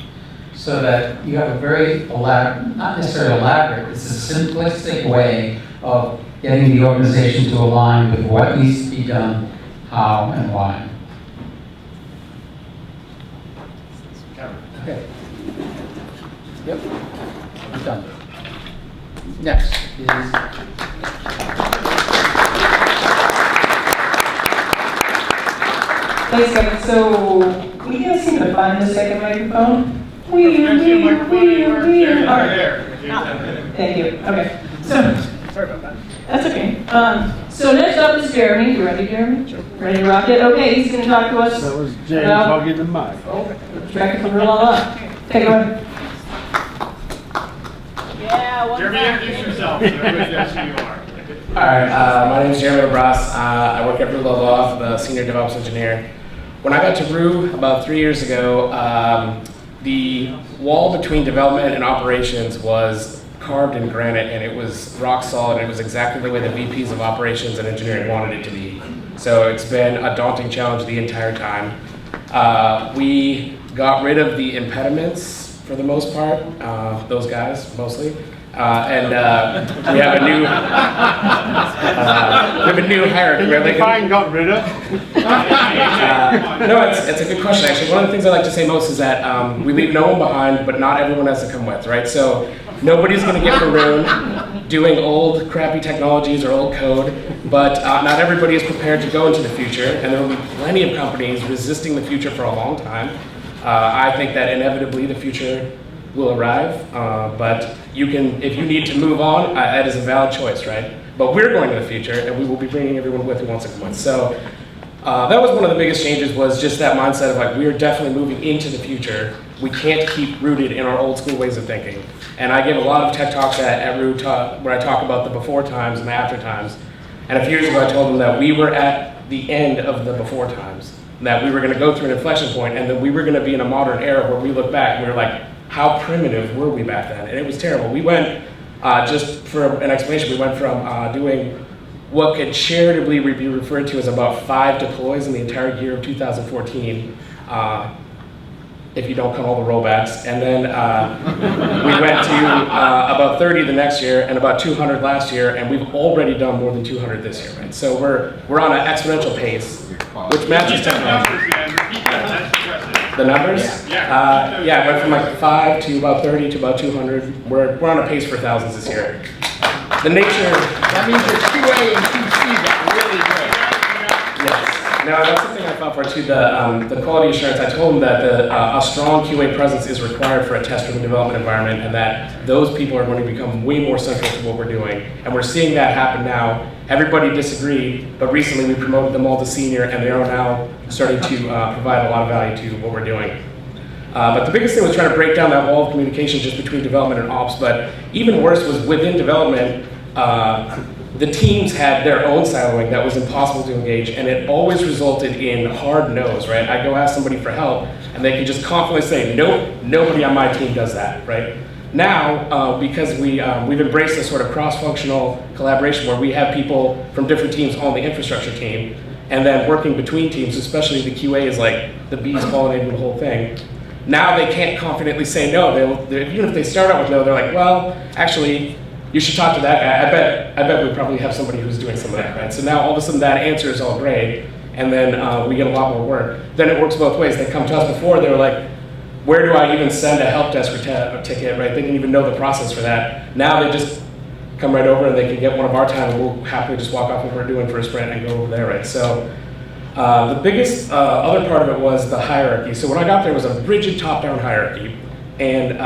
So that you have a very elaborate, not necessarily elaborate, it's a simplistic way of getting the organization to align with what needs to be done, how, and why. Okay. Yep, I'm done. Next is... Thanks, Kevin. So, will you guys seem to find the second microphone? We. All right. Thank you. Okay. So, Sorry about that. that's okay. So next up is Jeremy. You ready, Jeremy? Sure. Ready to rock it? Okay, he's going to talk to us That was James about hugging the mic. tracking from real up. Okay, go ahead. Yeah. Jeremy, introduce yourself. Everybody knows who you are. All right, my name is Jeremy Labrosse. I work at Rue Labrosse, the senior DevOps engineer. When I got to Rue about 3 years ago, the wall between development and operations was carved in granite, and it was rock solid. It was exactly the way the VPs of operations and engineering wanted it to be. So it's been a daunting challenge the entire time. We got rid of the impediments for the most part, those guys mostly. And we have a new hierarchy. Can you define got rid of? No, it's a good question, actually. One of the things I like to say most is that we leave no one behind, but not everyone has to come with, right? So nobody's going to get marooned doing old, crappy technologies or old code, but not everybody is prepared to go into the future, and there will be plenty of companies resisting the future for a long time. I think that inevitably the future will arrive, but you can, if you need to move on, that is a valid choice, right? But we're going to the future, and we will be bringing everyone with who wants to come with. So that was one of the biggest changes, was just that mindset of like, we are definitely moving into the future. We can't keep rooted in our old school ways of thinking. And I give a lot of tech talks at RU where I talk about the before times and the after times. And a few years ago, I told them that we were at the end of the before times, that we were going to go through an inflection point, and that we were going to be in a modern era where we look back and we were like, how primitive were we back then? And it was terrible. We went, just for an explanation, we went from doing what could charitably be referred to as about 5 deploys in the entire year of 2014, if you don't count all the rollbacks. And then we went to about 30 the next year and about 200 last year, and we've already done more than 200 this year, right? So we're on an exponential pace, which matches technology. The numbers? Yeah, it went from like 5 to about 30 to about 200. We're on a pace for thousands this year. The nature. That means your QA and QC got really good. Yes. Now that's something I thought for too. The quality assurance. I told them that a strong QA presence is required for a test-driven development environment, and that those people are going to become way more central to what we're doing. And we're seeing that happen now. Everybody disagreed, but recently we promoted them all to senior, and they are now starting to provide a lot of value to what we're doing. But the biggest thing was trying to break down that wall of communication just between development and ops. But even worse was within development, the teams had their own siloing that was impossible to engage, and it always resulted in hard no's, right? I go ask somebody for help, and they can just confidently say, nope, nobody on my team does that, right? Now, because we've embraced this sort of cross-functional collaboration where we have people from different teams on the infrastructure team, and then working between teams, especially the QA is like the bees pollinating the whole thing. Now they can't confidently say no. Even if they start out with no, they're like, well, actually, you should talk to that guy. I bet we probably have somebody who's doing some of that, right? So now all of a sudden that answer is all great, and then we get a lot more work. Then it works both ways. They come to us before, they were like, where do I even send a help desk ticket, right? They didn't even know the process for that. Now they just come right over and they can get one of our time, and we'll happily just walk off what we're doing for a sprint and go over there, right? So the biggest other part of it was the hierarchy. So when I got there, it was a rigid top-down hierarchy. And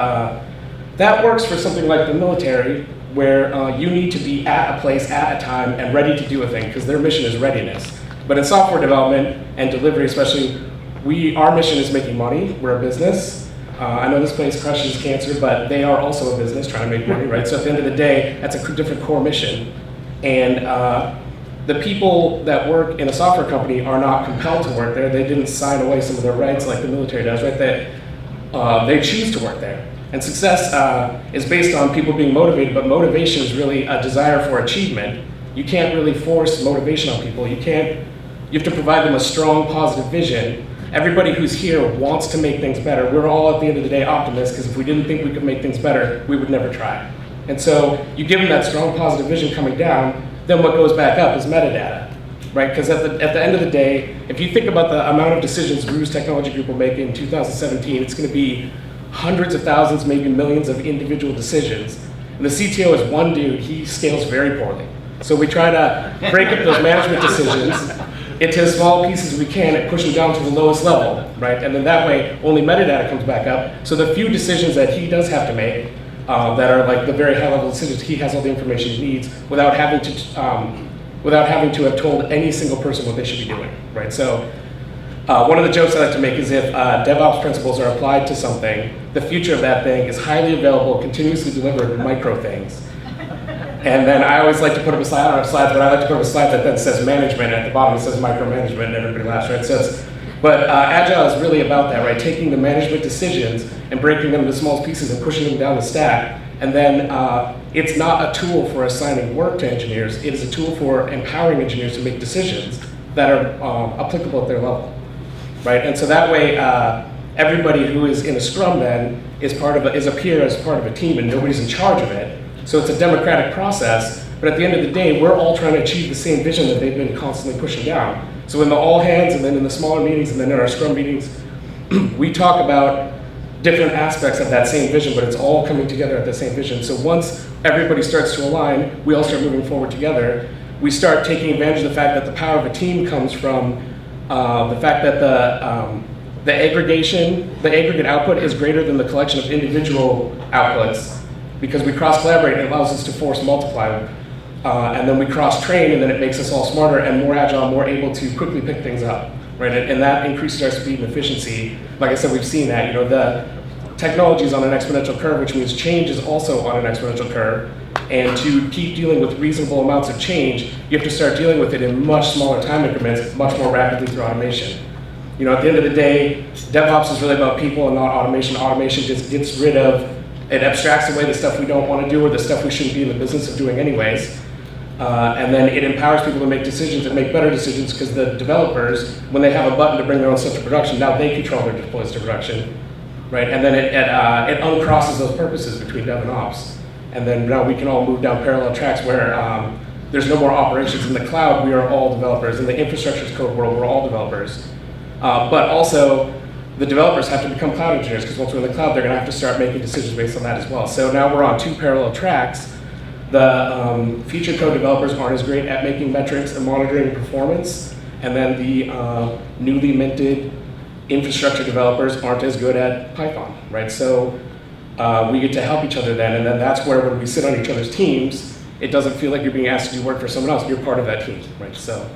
that works for something like the military, where you need to be at a place at a time and ready to do a thing, because their mission is readiness. But in software development and delivery especially, our mission is making money. We're a business. I know this place crushes cancer, but they are also a business trying to make money, right? So at the end of the day, that's a different core mission. And the people that work in a software company are not compelled to work there. They didn't sign away some of their rights like the military does, right? They choose to work there. And success is based on people being motivated, but motivation is really a desire for achievement. You can't really force motivation on people. You have to provide them a strong, positive vision. Everybody who's here wants to make things better. We're all, at the end of the day, optimists, because if we didn't think we could make things better, we would never try. And so you give them that strong, positive vision coming down, then what goes back up is metadata, right? Because at the end of the day, if you think about the amount of decisions Rue's technology group will make in 2017, it's going to be hundreds of thousands, maybe millions of individual decisions. And the CTO is one dude, he scales very poorly. So we try to break up those management decisions into as small pieces as we can and push them down to the lowest level, right? And then that way, only metadata comes back up. So the few decisions that he does have to make, that are like the very high level decisions, he has all the information he needs without having to have told any single person what they should be doing, right? So one of the jokes I like to make is if DevOps principles are applied to something, the future of that thing is highly available, continuously delivered micro things. And then I always like to put up a slide, I don't have slides, but I like to put up a slide that then says management, and at the bottom it says micromanagement, and everybody laughs, right? But Agile is really about that, right? Taking the management decisions and breaking them into small pieces and pushing them down the stack. And then it's not a tool for assigning work to engineers, it is a tool for empowering engineers to make decisions that are applicable at their level, right? And so that way, everybody who is in a Scrum then is a peer as part of a team, and nobody's in charge of it. So it's a democratic process, but at the end of the day, we're all trying to achieve the same vision that they've been constantly pushing down. So in the all hands, and then in the smaller meetings, and then in our Scrum meetings, we talk about different aspects of that same vision, but it's all coming together at the same vision. So once everybody starts to align, we all start moving forward together. We start taking advantage of the fact that the power of a team comes from the fact that the aggregate output is greater than the collection of individual outputs because we cross-collaborate and it allows us to force multiply. And then we cross-train and then it makes us all smarter and more agile, more able to quickly pick things up, right? And that increases our speed and efficiency. Like I said, we've seen that, the technology is on an exponential curve, which means change is also on an exponential curve. And to keep dealing with reasonable amounts of change, you have to start dealing with it in much smaller time increments, much more rapidly through automation. At the end of the day, DevOps is really about people and not automation. Automation just gets rid of, it abstracts away the stuff we don't want to do or the stuff we shouldn't be in the business of doing anyways. And then it empowers people to make decisions and make better decisions because the developers, when they have a button to bring their own stuff to production, now they control their deploys to production, right? And then it uncrosses those purposes between dev and ops. And then now we can all move down parallel tracks where there's no more operations. In the cloud, we are all developers. In the infrastructure as code world, we're all developers. But also, the developers have to become cloud engineers because once we're in the cloud, they're going to have to start making decisions based on that as well. So now we're on two parallel tracks. The feature code developers aren't as great at making metrics and monitoring performance, and then the newly minted infrastructure developers aren't as good at Python, right? So we get to help each other then, and then that's where when we sit on each other's teams, it doesn't feel like you're being asked to do work for someone else, you're part of that team, right? So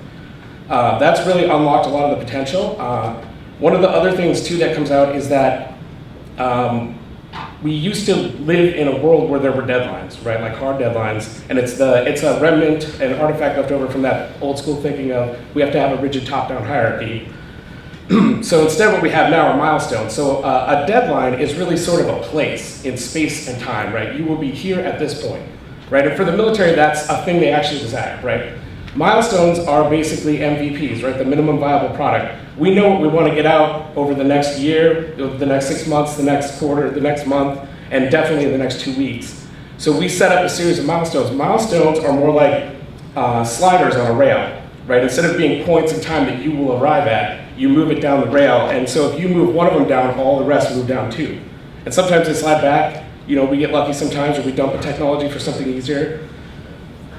that's really unlocked a lot of the potential. One of the other things too that comes out is that we used to live in a world where there were deadlines, right? Like hard deadlines, and it's a remnant, an artifact left over from that old school thinking of we have to have a rigid top-down hierarchy. So instead what we have now are milestones. So a deadline is really sort of a place in space and time, right? You will be here at this point, right? And for the military, that's a thing they actually desire, right? Milestones are basically MVPs, right? The minimum viable product. We know what we want to get out over the next year, the next 6 months, the next quarter, the next month, and definitely in the next 2 weeks. So we set up a series of milestones. Milestones are more like sliders on a rail, right? Instead of being points in time that you will arrive at, you move it down the rail. And so if you move one of them down, all the rest move down too. And sometimes they slide back. We get lucky sometimes, or we dump a technology for something easier.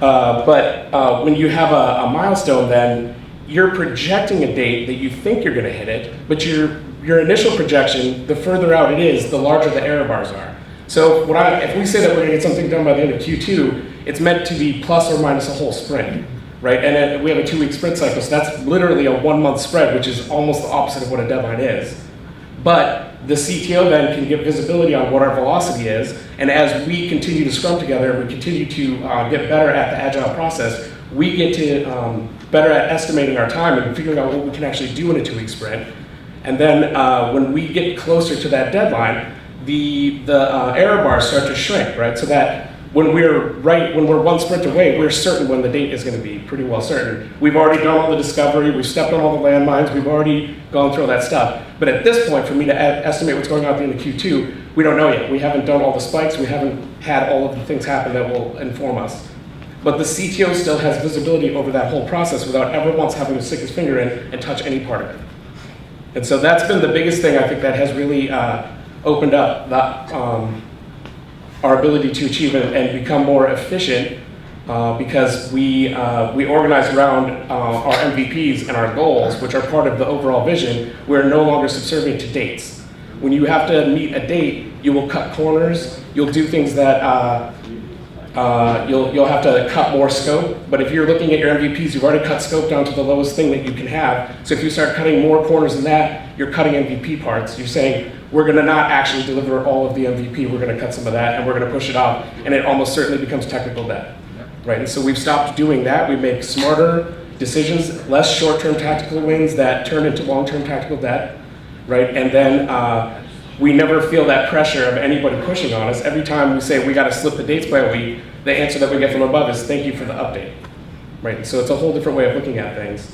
But when you have a milestone, then you're projecting a date that you think you're going to hit it, but your initial projection, the further out it is, the larger the error bars are. So if we say that we're going to get something done by the end of Q2, it's meant to be plus or minus a whole sprint, right? And we have a 2-week sprint cycle, so that's literally a 1-month spread, which is almost the opposite of what a deadline is. But the CTO then can get visibility on what our velocity is, and as we continue to scrum together, we continue to get better at the agile process, we get to better at estimating our time and figuring out what we can actually do in a 2-week sprint. And then when we get closer to that deadline, the error bars start to shrink, right? So that when we're 1 sprint away, we're certain when the date is going to be, pretty well certain. We've already done all the discovery, we've stepped on all the landmines, we've already gone through all that stuff. But at this point, for me to estimate what's going on at the end of Q2, we don't know yet. We haven't done all the spikes, we haven't had all of the things happen that will inform us. But the CTO still has visibility over that whole process without ever once having to stick his finger in and touch any part of it. And so that's been the biggest thing I think that has really opened up our ability to achieve and become more efficient because we organize around our MVPs and our goals, which are part of the overall vision. We're no longer subservient to dates. When you have to meet a date, you will cut corners, you'll do things that you'll have to cut more scope, but if you're looking at your MVPs, you've already cut scope down to the lowest thing that you can have. So if you start cutting more corners than that, you're cutting MVP parts. You're saying, we're gonna not actually deliver all of the MVP, we're gonna cut some of that, and we're gonna push it off, and it almost certainly becomes technical debt, right? And so we've stopped doing that. We make smarter decisions, less short-term tactical wins that turn into long-term tactical debt, right? And then we never feel that pressure of anybody pushing on us. Every time we say we got to slip the dates by a week, the answer that we get from above is thank you for the update, right? So it's a whole different way of looking at things.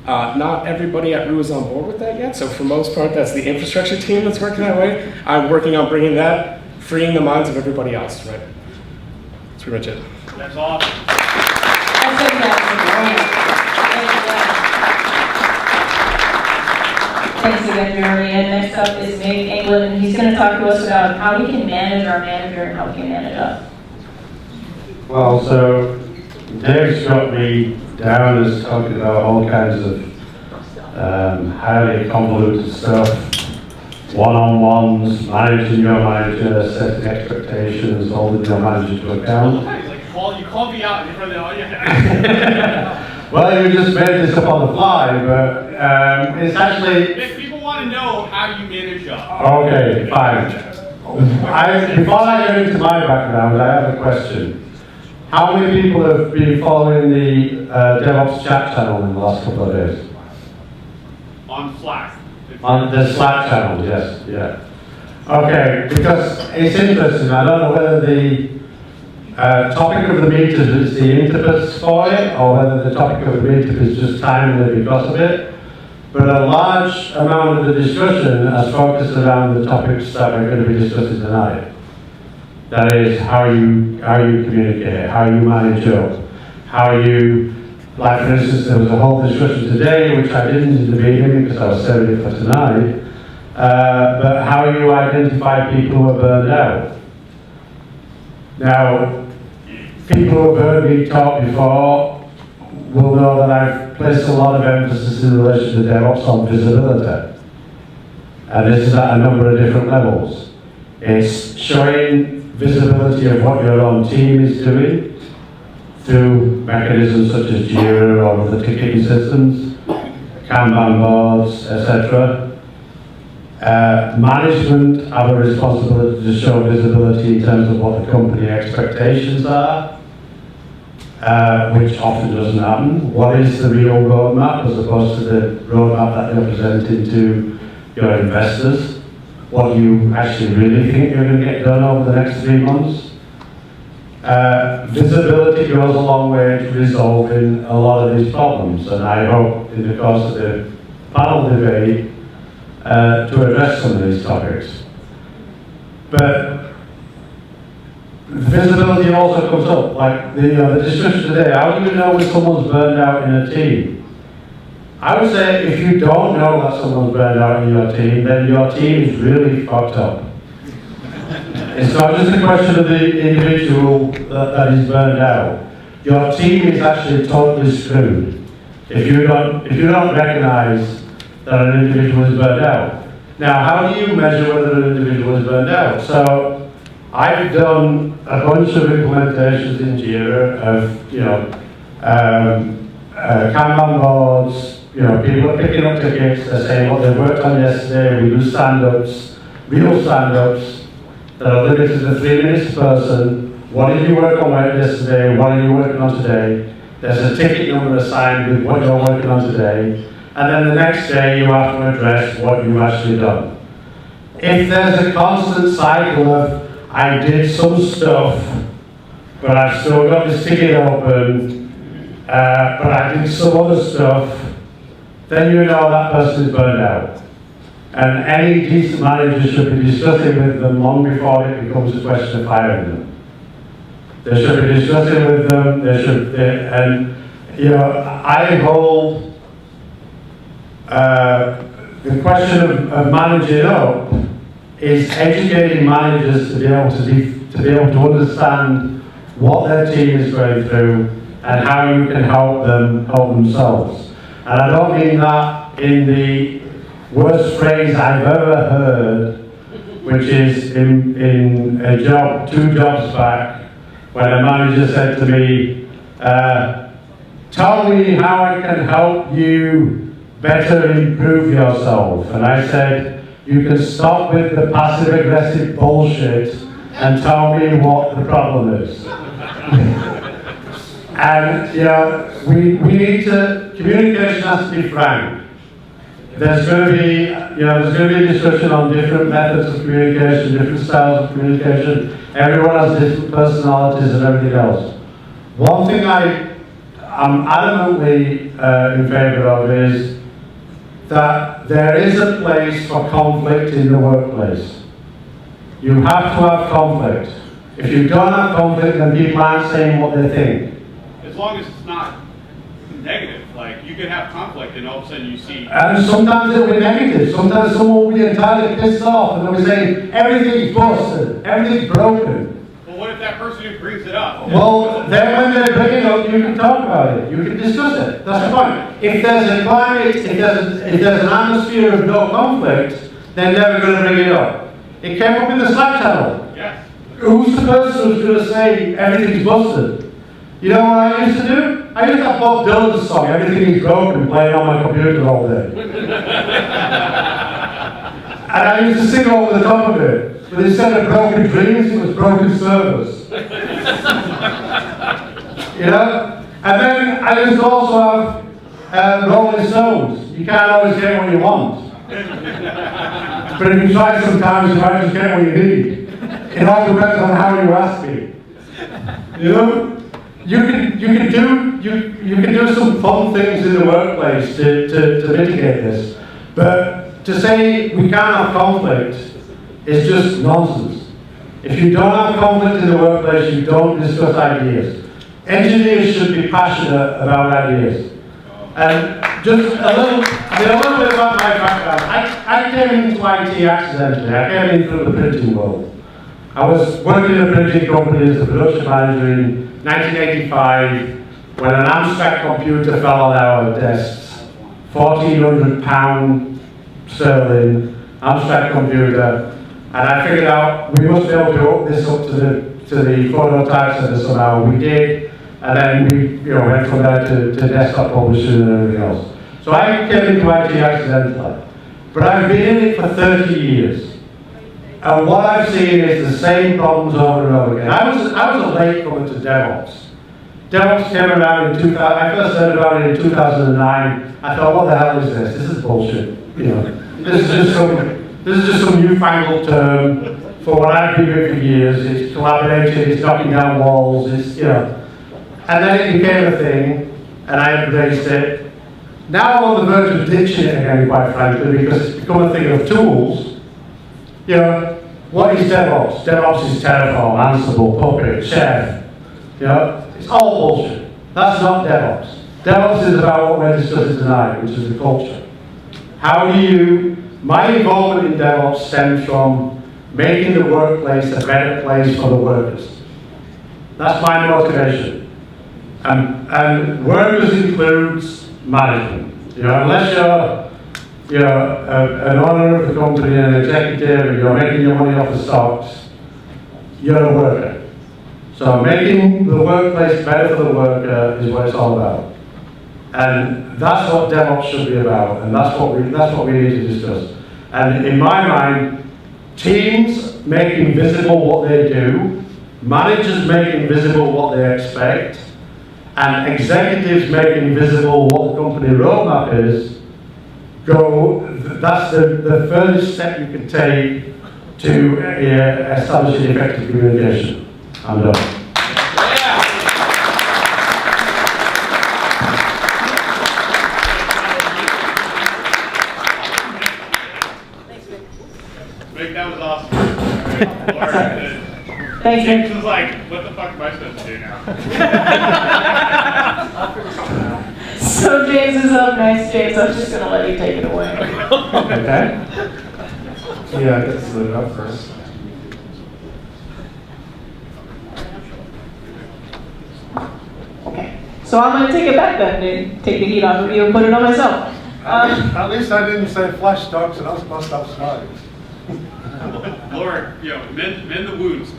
Not everybody at RU is on board with that yet. So for most part, that's the infrastructure team that's working that way. I'm working on bringing that, freeing the minds of everybody else, right? That's pretty much it. That's awesome. Thanks again, Jeremy. And next up is Mick England, and he's going to talk to us about how we can manage our manager and how we can manage us. Well, so Dave's got me down as talking about all kinds of highly convoluted stuff, one-on-ones, managing your manager, setting expectations, holding your manager to account. You called me out in front of the audience. Well, you just made this up on the fly, but it's actually... If people want to know how you manage up. Okay, fine. Before I go into my background, I have a question. How many people have been following the DevOps chat channel in the last couple of days? On Slack. On the Slack channel, yes, yeah. Okay, because it's interesting. I don't know whether the topic of the meetup is the impetus for it, or whether the topic of the meetup is just timely because of it. But a large amount of the discussion has focused around the topics that we're going to be discussing tonight. That is how you communicate, how you manage up, how you, like for instance, there was a whole discussion today, which I didn't in the meeting because I was saving it for tonight, but how you identify people who are burned out. Now, people who have heard me talk before will know that I've placed a lot of emphasis in relation to DevOps on visibility. And this is at a number of different levels. It's showing visibility of what your own team is doing through mechanisms such as Jira or other ticketing systems, Kanban boards, etc. Management have a responsibility to show visibility in terms of what the company expectations are, which often doesn't happen. What is the real roadmap as opposed to the roadmap that you're presenting to your investors? What you actually really think you're going to get done over the next 3 months. Visibility goes a long way to resolving a lot of these problems, and I hope in the course of the panel debate to address some of these topics. But visibility also comes up, like the discussion today. How do you know when someone's burned out in a team? I would say if you don't know that someone's burned out in your team, then your team is really fucked up. It's not just a question of the individual that is burned out. Your team is actually totally screwed if you don't recognize that an individual is burned out. Now, how do you measure whether an individual is burned out? So, I've done a bunch of implementations in Jira of, Kanban boards. People are picking up tickets, they're saying what they worked on yesterday, we do stand-ups, real stand-ups that are limited to 3 minutes per person. What did you work on yesterday? What are you working on today? There's a ticket number assigned with what you're working on today. And then the next day you have to address what you've actually done. If there's a constant cycle of, I did some stuff, but I've still got this ticket open, but I did some other stuff, then you know that person is burned out. And any decent manager should be discussing with them long before it becomes a question of hiring them. They should be discussing with them, I hold the question of managing up is educating managers to be able to understand what their team is going through and how you can help themselves. And I don't mean that in the worst phrase I've ever heard, which is in a job, 2 jobs back, when a manager said to me, tell me how I can help you better improve yourself. And I said, you can stop with the passive-aggressive bullshit and tell me what the problem is. And we need to, communication has to be frank. There's going to be, a discussion on different methods of communication, different styles of communication. Everyone has different personalities and everything else. One thing I'm adamantly in favour of is that there is a place for conflict in the workplace. You have to have conflict. If you don't have conflict, then people aren't saying what they think. As long as it's not negative, like you can have conflict and all of a sudden you see. And sometimes it'll be negative. Sometimes someone will be entirely pissed off and they'll be saying, everything's busted, everything's broken. Well, what if that person who brings it up? Well, then when they bring it up, you can talk about it. You can discuss it. That's the point. If there's a climate, if there's an atmosphere of no conflict, they're never going to bring it up. It came up in the Slack channel. Yeah. Who's the person who's going to say everything's busted? You know what I used to do? I used to have Bob Dylan's song, Everything Is Broken, playing on my computer all day. And I used to sing over the top of it. But instead of broken dreams, it was broken servers. You know? And then I used to also have Rolling Stones. You can't always get what you want. But if you try sometimes, you might just get what you need. It all depends on how you ask me. You know? You can do some fun things in the workplace to mitigate this. But to say we can't have conflict is just nonsense. If you don't have conflict in the workplace, you don't discuss ideas. Engineers should be passionate about ideas. And just a little bit about my background. I came into IT accidentally. I came in through the printing world. I was working in a printing company as a production manager in 1985 when an Amstrad computer fell on our desks. £1,400 sterling Amstrad computer. And I figured out we must be able to hook this up to the prototype center somehow. We did. And then we went from there to desktop publishing and everything else. So I came into IT accidentally. But I've been in it for 30 years. And what I've seen is the same problems over and over again. I was a late comer to DevOps. DevOps came around in 2000. I first heard about it in 2009. I thought, what the hell is this? This is bullshit. You know, this is just some newfangled term for what I've been doing for years. It's collaborating. It's knocking down walls. It's And then it became a thing, and I embraced it. Now I'm on the verge of ditching it again, quite frankly, because it's become a thing of tools. What is DevOps? DevOps is Terraform, Ansible, Puppet, Chef. It's all bullshit. That's not DevOps. DevOps is about what we're discussing tonight, which is the culture. My involvement in DevOps stems from making the workplace a better place for the workers. That's my motivation. And workers includes management. Unless you're an owner of the company, an executive, and you're making your money off the stocks, you're a worker. So making the workplace better for the worker is what it's all about. And that's what DevOps should be about, and that's what we need to discuss. And in my mind, teams making visible what they do, managers making visible what they expect, and executives making visible what the company roadmap is, that's the first step you can take to establish an effective communication. I'm done. Mick, that was awesome. Thanks, James was like, what the fuck am I supposed to do now? So James is up next. James, I'm just going to let you take it away. Okay. Yeah, I guess load it up first. Okay. So I'm going to take it back then and take the heat off of you and put it on myself. At least I didn't say flash stocks and I was supposed to have slides. Lord, mend the wounds,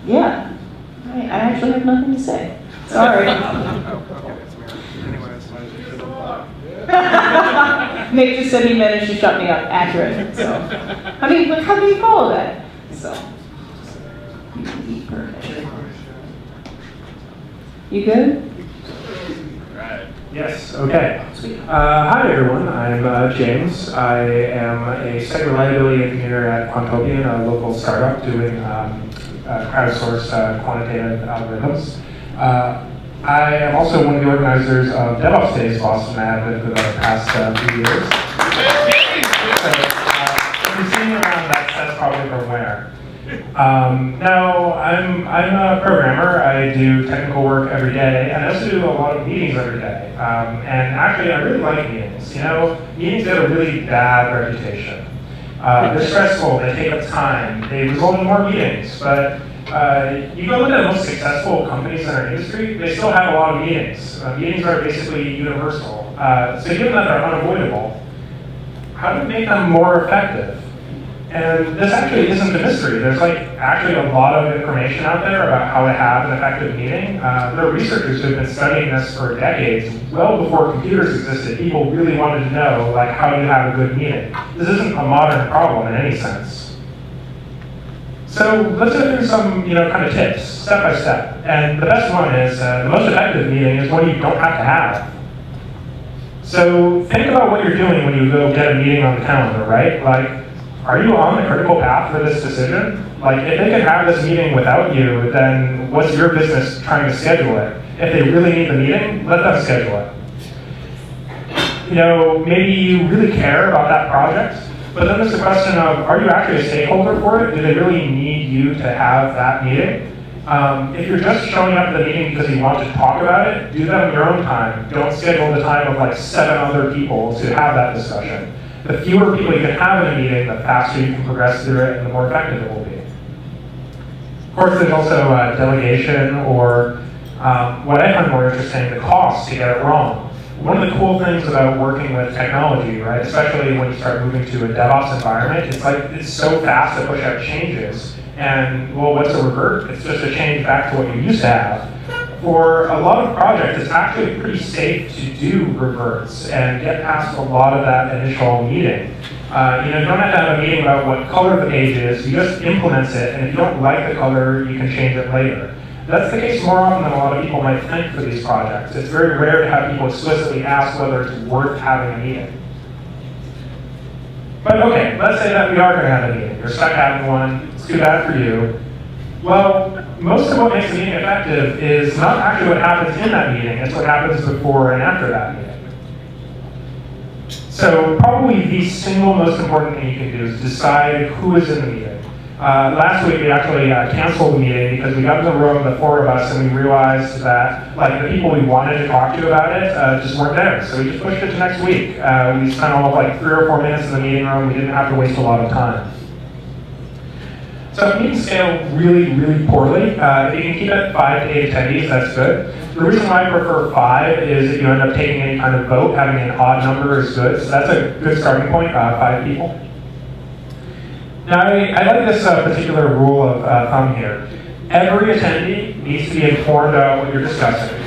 Yeah. I actually have nothing to say. Sorry. Nick just said he managed to shut me up. Accurate. So, how do you follow that? So, you good? Yes, okay. Hi everyone, I'm James. I am a site reliability engineer at Quantopian, a local startup doing crowdsourced quantitative algorithms. I am also one of the organizers of DevOps Days Boston. I have been for the past few years. So, if you see me around, that's probably from where. Now, I'm a programmer. I do technical work every day, and I also do a lot of meetings every day. And actually, I really like meetings. Meetings get a really bad reputation. They're stressful, they take up time, they result in more meetings. But you go look at the most successful companies in our industry, they still have a lot of meetings. Meetings are basically universal. So given that they're unavoidable, how do we make them more effective? And this actually isn't a mystery. There's actually a lot of information out there about how to have an effective meeting. There are researchers who have been studying this for decades. Well before computers existed, people really wanted to know how do you have a good meeting. This isn't a modern problem in any sense. So let's go through some kind of tips, step by step. And the best one is the most effective meeting is one you don't have to have. So think about what you're doing when you go get a meeting on the calendar, right? Are you on the critical path for this decision? If they could have this meeting without you, then what's your business trying to schedule it? If they really need the meeting, let them schedule it. Maybe you really care about that project, but then there's the question of, are you actually a stakeholder for it? Do they really need you to have that meeting? If you're just showing up to the meeting because you want to talk about it, do that on your own time. Don't schedule the time of 7 other people to have that discussion. The fewer people you can have in a meeting, the faster you can progress through it and the more effective it will be. Of course, there's also delegation or what I find more interesting, the cost to get it wrong. One of the cool things about working with technology, right, especially when you start moving to a DevOps environment, it's so fast to push out changes. And, well, what's a revert? It's just a change back to what you used to have. For a lot of projects, it's actually pretty safe to do reverts and get past a lot of that initial meeting. You don't have to have a meeting about what color the page is. You just implement it, and if you don't like the color, you can change it later. That's the case more often than a lot of people might think for these projects. It's very rare to have people explicitly ask whether it's worth having a meeting. But okay, let's say that we are going to have a meeting. You're stuck having one. It's too bad for you. Well, most of what makes a meeting effective is not actually what happens in that meeting, it's what happens before and after that meeting. So probably the single most important thing you can do is decide who is in the meeting. Last week we actually canceled the meeting because we got in the room, the 4 of us, and we realized that the people we wanted to talk to about it just weren't there. So we just pushed it to next week. We spent all of 3 or 4 minutes in the meeting room. We didn't have to waste a lot of time. So if meetings scale really, really poorly, if you can keep it 5 to 8 attendees, that's good. The reason why I prefer 5 is if you end up taking any kind of vote, having an odd number is good. So that's a good starting point, 5 people. Now, I like this particular rule of thumb here. Every attendee needs to be informed about what you're discussing.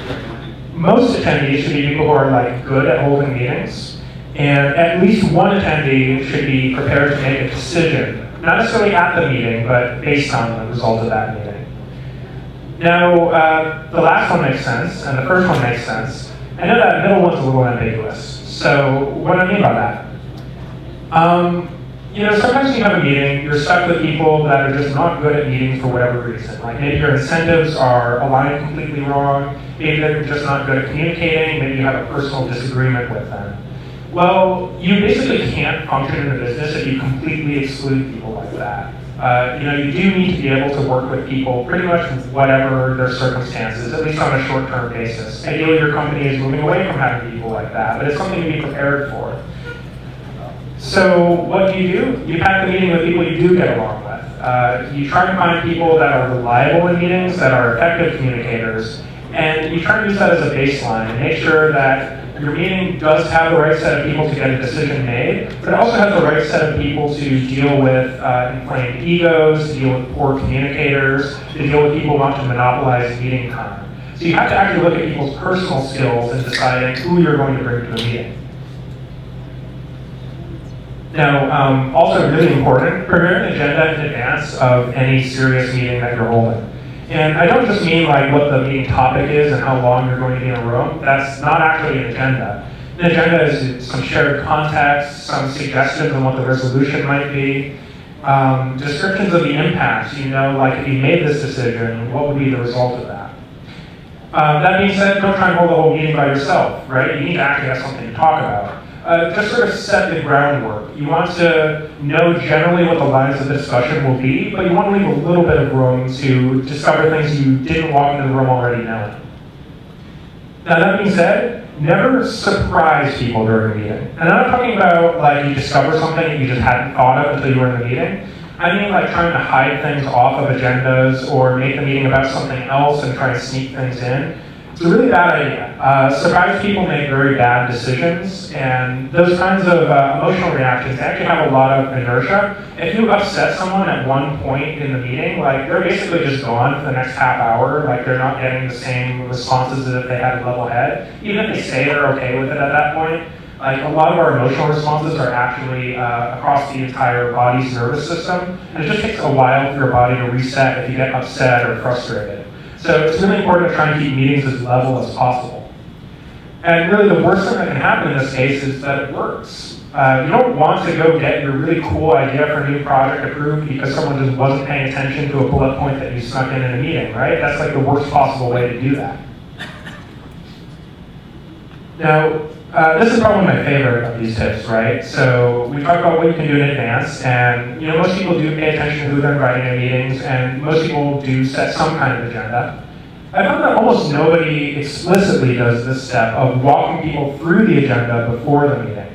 Most attendees should be people who are good at holding meetings, and at least one attendee should be prepared to make a decision. Not necessarily at the meeting, but based on the result of that meeting. Now, the last one makes sense, and the first one makes sense. I know that middle one's a little ambiguous. So, what do I mean by that? Sometimes when you have a meeting, you're stuck with people that are just not good at meetings for whatever reason. Maybe your incentives are aligned completely wrong. Maybe they're just not good at communicating. Maybe you have a personal disagreement with them. Well, you basically can't function in a business if you completely exclude people like that. You do need to be able to work with people pretty much whatever their circumstances, at least on a short-term basis. Ideally, your company is moving away from having people like that, but it's something to be prepared for. So what do? You pack the meeting with people you do get along with. You try to find people that are reliable in meetings, that are effective communicators, and you try to use that as a baseline and make sure that your meeting does have the right set of people to get a decision made, but it also has the right set of people to deal with inflamed egos, to deal with poor communicators, to deal with people who want to monopolize meeting time. So you have to actually look at people's personal skills in deciding who you're going to bring to a meeting. Now, also really important, prepare an agenda in advance of any serious meeting that you're holding. And I don't just mean what the meeting topic is and how long you're going to be in a room. That's not actually an agenda. An agenda is some shared context, some suggestions on what the resolution might be, descriptions of the impact. If you made this decision, what would be the result of that? That being said, don't try and hold the whole meeting by yourself, right? You need to actually have something to talk about. Just sort of set the groundwork. You want to know generally what the lines of discussion will be, but you want to leave a little bit of room to discover things you didn't walk into the room already knowing. Now that being said, never surprise people during a meeting. And I'm not talking about you discover something that you just hadn't thought of until you were in the meeting. I mean trying to hide things off of agendas or make the meeting about something else and try and sneak things in. It's a really bad idea. Surprised people make very bad decisions, and those kinds of emotional reactions actually have a lot of inertia. If you upset someone at one point in the meeting, like they're basically just gone for the next half hour, like they're not getting the same responses as if they had a level head. Even if they say they're okay with it at that point, like a lot of our emotional responses are actually across the entire body's nervous system, and it just takes a while for your body to reset if you get upset or frustrated. So it's really important to try and keep meetings as level as possible. And really the worst thing that can happen in this case is that it works. You don't want to go get your really cool idea for a new project approved because someone just wasn't paying attention to a bullet point that you snuck in a meeting, right? That's like the worst possible way to do that. Now, this is probably my favorite of these tips, right? So we talked about what you can do in advance, and most people do pay attention to who they're inviting to meetings, and most people do set some kind of agenda. I found that almost nobody explicitly does this step of walking people through the agenda before the meeting.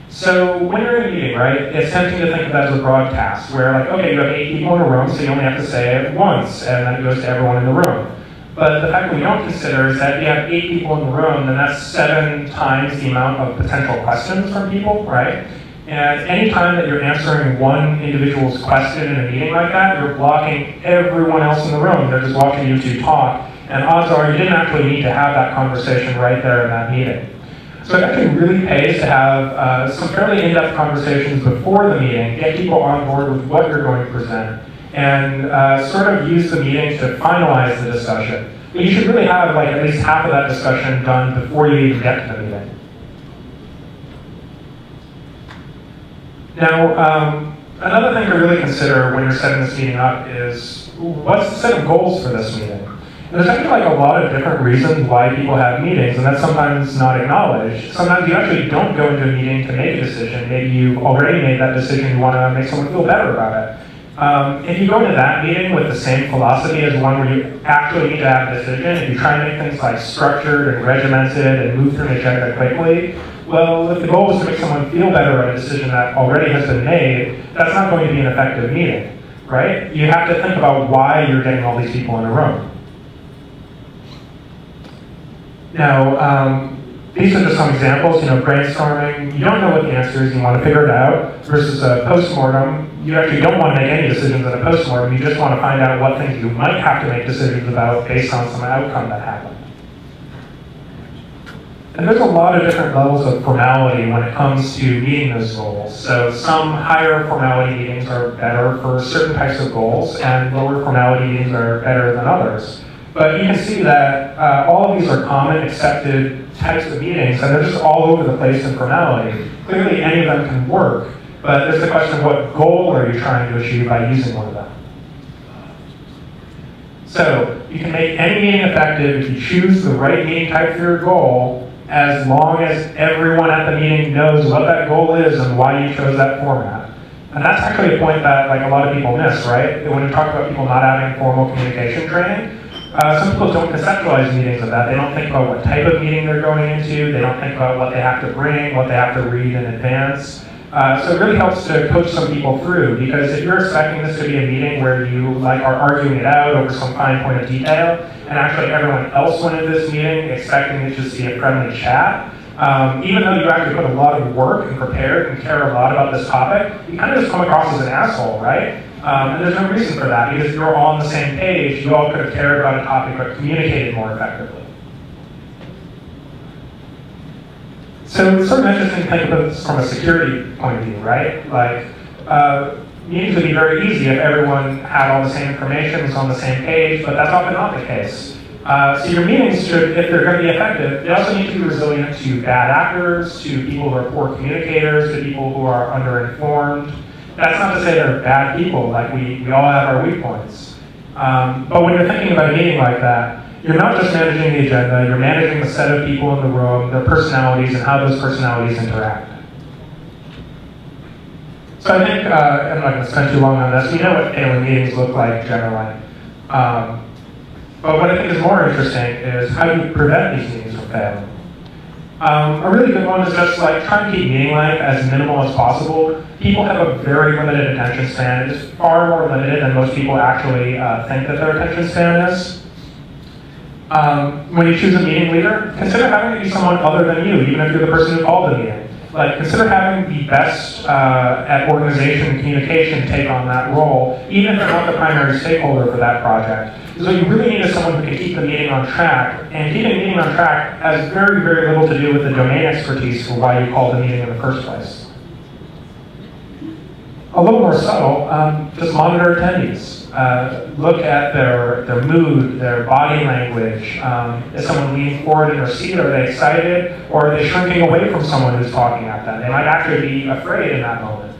So when you're in a meeting, right, it's tempting to think of that as a broadcast, where like, okay, you have 8 people in a room, so you only have to say it once, and then it goes to everyone in the room. But the fact that we don't consider is that if you have 8 people in the room, then that's 7 times the amount of potential questions from people, right? And any time that you're answering one individual's question in a meeting like that, you're blocking everyone else in the room. They're just watching you two talk. And odds are you didn't actually need to have that conversation right there in that meeting. So it actually really pays to have some fairly in-depth conversations before the meeting, get people on board with what you're going to present, and sort of use the meeting to finalize the discussion. But you should really have like at least half of that discussion done before you even get to the meeting. Now, another thing to really consider when you're setting this meeting up is what's the set of goals for this meeting? And there's actually like a lot of different reasons why people have meetings, and that's sometimes not acknowledged. Sometimes you actually don't go into a meeting to make a decision. Maybe you've already made that decision, you want to make someone feel better about it. If you go into that meeting with the same philosophy as one where you actually need to have a decision, if you try and make things like structured and regimented and move through an agenda quickly, well, if the goal is to make someone feel better about a decision that already has been made, that's not going to be an effective meeting, right? You have to think about why you're getting all these people in a room. Now, these are just some examples, brainstorming, you don't know what the answer is, you want to figure it out, versus a postmortem, you actually don't want to make any decisions at a postmortem, you just want to find out what things you might have to make decisions about based on some outcome that happened. And there's a lot of different levels of formality when it comes to meeting those goals. So some higher formality meetings are better for certain types of goals, and lower formality meetings are better than others. But you can see that all of these are common, accepted types of meetings, and they're just all over the place in formality. Clearly, any of them can work, but there's the question of what goal are you trying to achieve by using one of them. So you can make any meeting effective if you choose the right meeting type for your goal, as long as everyone at the meeting knows what that goal is and why you chose that format. And that's actually a point that like a lot of people miss, right? When we talk about people not having formal communication training, some people don't conceptualize meetings of that. They don't think about what type of meeting they're going into. They don't think about what they have to bring, what they have to read in advance. So it really helps to coach some people through, because if you're expecting this to be a meeting where you like are arguing it out over some fine point of detail, and actually everyone else went into this meeting expecting it just to be a friendly chat, even though you actually put a lot of work and prepared and care a lot about this topic, you kind of just come across as an asshole, right? And there's no reason for that, because you're all on the same page, you all could have cared about a topic but communicated more effectively. So it's sort of interesting to think about this from a security point of view, right? Like, meetings would be very easy if everyone had all the same information, was on the same page, but that's often not the case. So your meetings should, if they're going to be effective, they also need to be resilient to bad actors, to people who are poor communicators, to people who are underinformed. That's not to say they're bad people, like we all have our weak points. But when you're thinking about a meeting like that, you're not just managing the agenda, you're managing the set of people in the room, their personalities, and how those personalities interact. So I think, I'm not going to spend too long on this, we know what failing meetings look like generally. But what I think is more interesting is how do you prevent these meetings from failing? A really good one is just like try and keep meeting length as minimal as possible. People have a very limited attention span. It is far more limited than most people actually think that their attention span is. when you choose a meeting leader, consider having it be someone other than you, even if you're the person who called the meeting. Like, consider having the best at organization and communication take on that role, even if they're not the primary stakeholder for that project. So what you really need is someone who can keep the meeting on track, and keeping the meeting on track has very, very little to do with the domain expertise for why you called the meeting in the first place. A little more subtle, just monitor attendees. Look at their mood, their body language. Is someone leaning forward in their seat? Are they excited? Or are they shrinking away from someone who's talking at them? They might actually be afraid in that moment.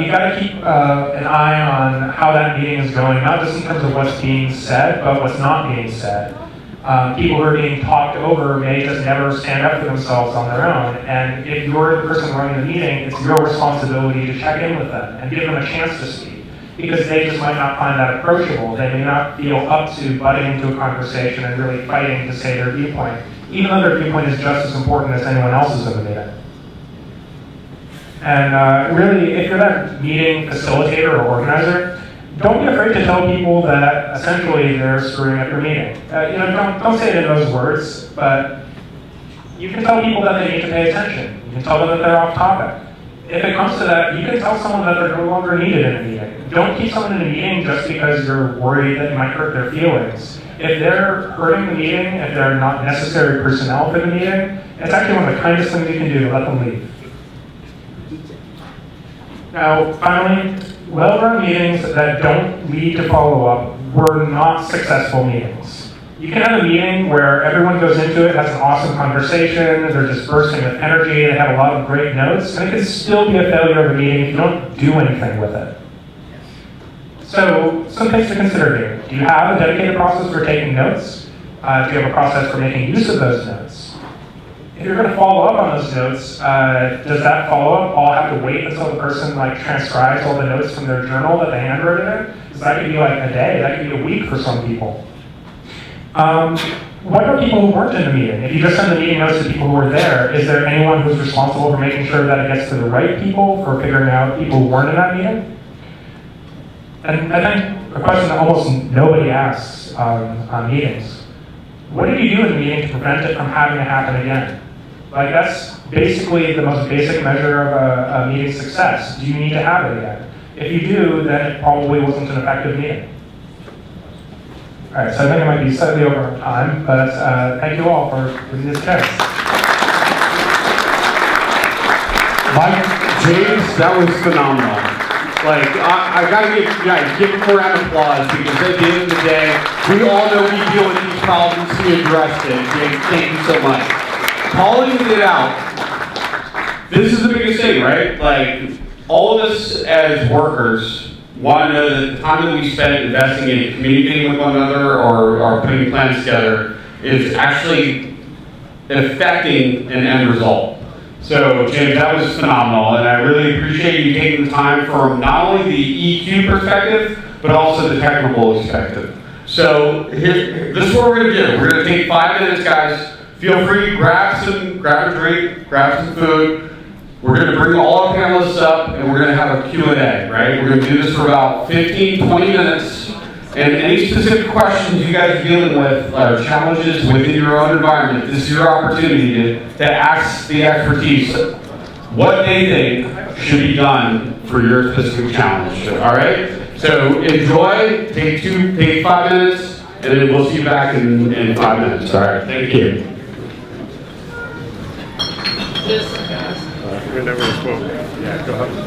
You got to keep an eye on how that meeting is going, not just in terms of what's being said, but what's not being said. People who are being talked over may just never stand up for themselves on their own. And if you're the person running the meeting, it's your responsibility to check in with them and give them a chance to speak. Because they just might not find that approachable. They may not feel up to butting into a conversation and really fighting to say their viewpoint, even though their viewpoint is just as important as anyone else's in the meeting. And really, if you're that meeting facilitator or organizer, don't be afraid to tell people that essentially they're screwing up your meeting. Don't say it in those words, but you can tell people that they need to pay attention. You can tell them that they're off topic. If it comes to that, you can tell someone that they're no longer needed in a meeting. Don't keep someone in a meeting just because you're worried that you might hurt their feelings. If they're hurting the meeting, if they're not necessary personnel for the meeting, it's actually one of the kindest things you can do to let them leave. Now, finally, well-run meetings that don't lead to follow-up were not successful meetings. You can have a meeting where everyone goes into it, has an awesome conversation, they're just bursting with energy, they have a lot of great notes, and it can still be a failure of a meeting if you don't do anything with it. So, some things to consider here. Do you have a dedicated process for taking notes? Do you have a process for making use of those notes? If you're going to follow up on those notes, does that follow-up all have to wait until the person transcribes all the notes from their journal that they handwrote in? Because that could be like a day, that could be a week for some people. What about people who weren't in the meeting? If you just send the meeting notes to people who were there, is there anyone who's responsible for making sure that it gets to the right people, for figuring out people who weren't in that meeting? And I think a question that almost nobody asks on meetings. What did you do in the meeting to prevent it from having to happen again? Like, that's basically the most basic measure of a meeting success. Do you need to have it again? If you do, then it probably wasn't an effective meeting. All right, so I think I might be slightly over time, but thank you all for giving me this chance. Mike, James, that was phenomenal. Like, I gotta give him a round of applause, because at the end of the day, we all know we deal with these problems, we addressed it. James, thank you so much. Calling it out, this is the biggest thing, right? Like, all of us as workers want to know that the time that we spend investing in communicating with one another or putting plans together is actually affecting an end result. So, James, that was phenomenal, and I really appreciate you taking the time from not only the EQ perspective, but also the technical perspective. So, this is what we're going to do. We're going to take 5 minutes, guys. Feel free, grab a drink, grab some food. We're going to bring all our panelists up, and we're going to have a Q&A, right? We're going to do this for about 15, 20 minutes. And any specific questions you guys are dealing with, challenges within your own environment, this is your opportunity to ask the expertise what they think should be done for your specific challenge, all right? So enjoy, take 5 minutes, and then we'll see you back in 5 minutes, all right? Thank you. We never spoke. Yeah, go ahead.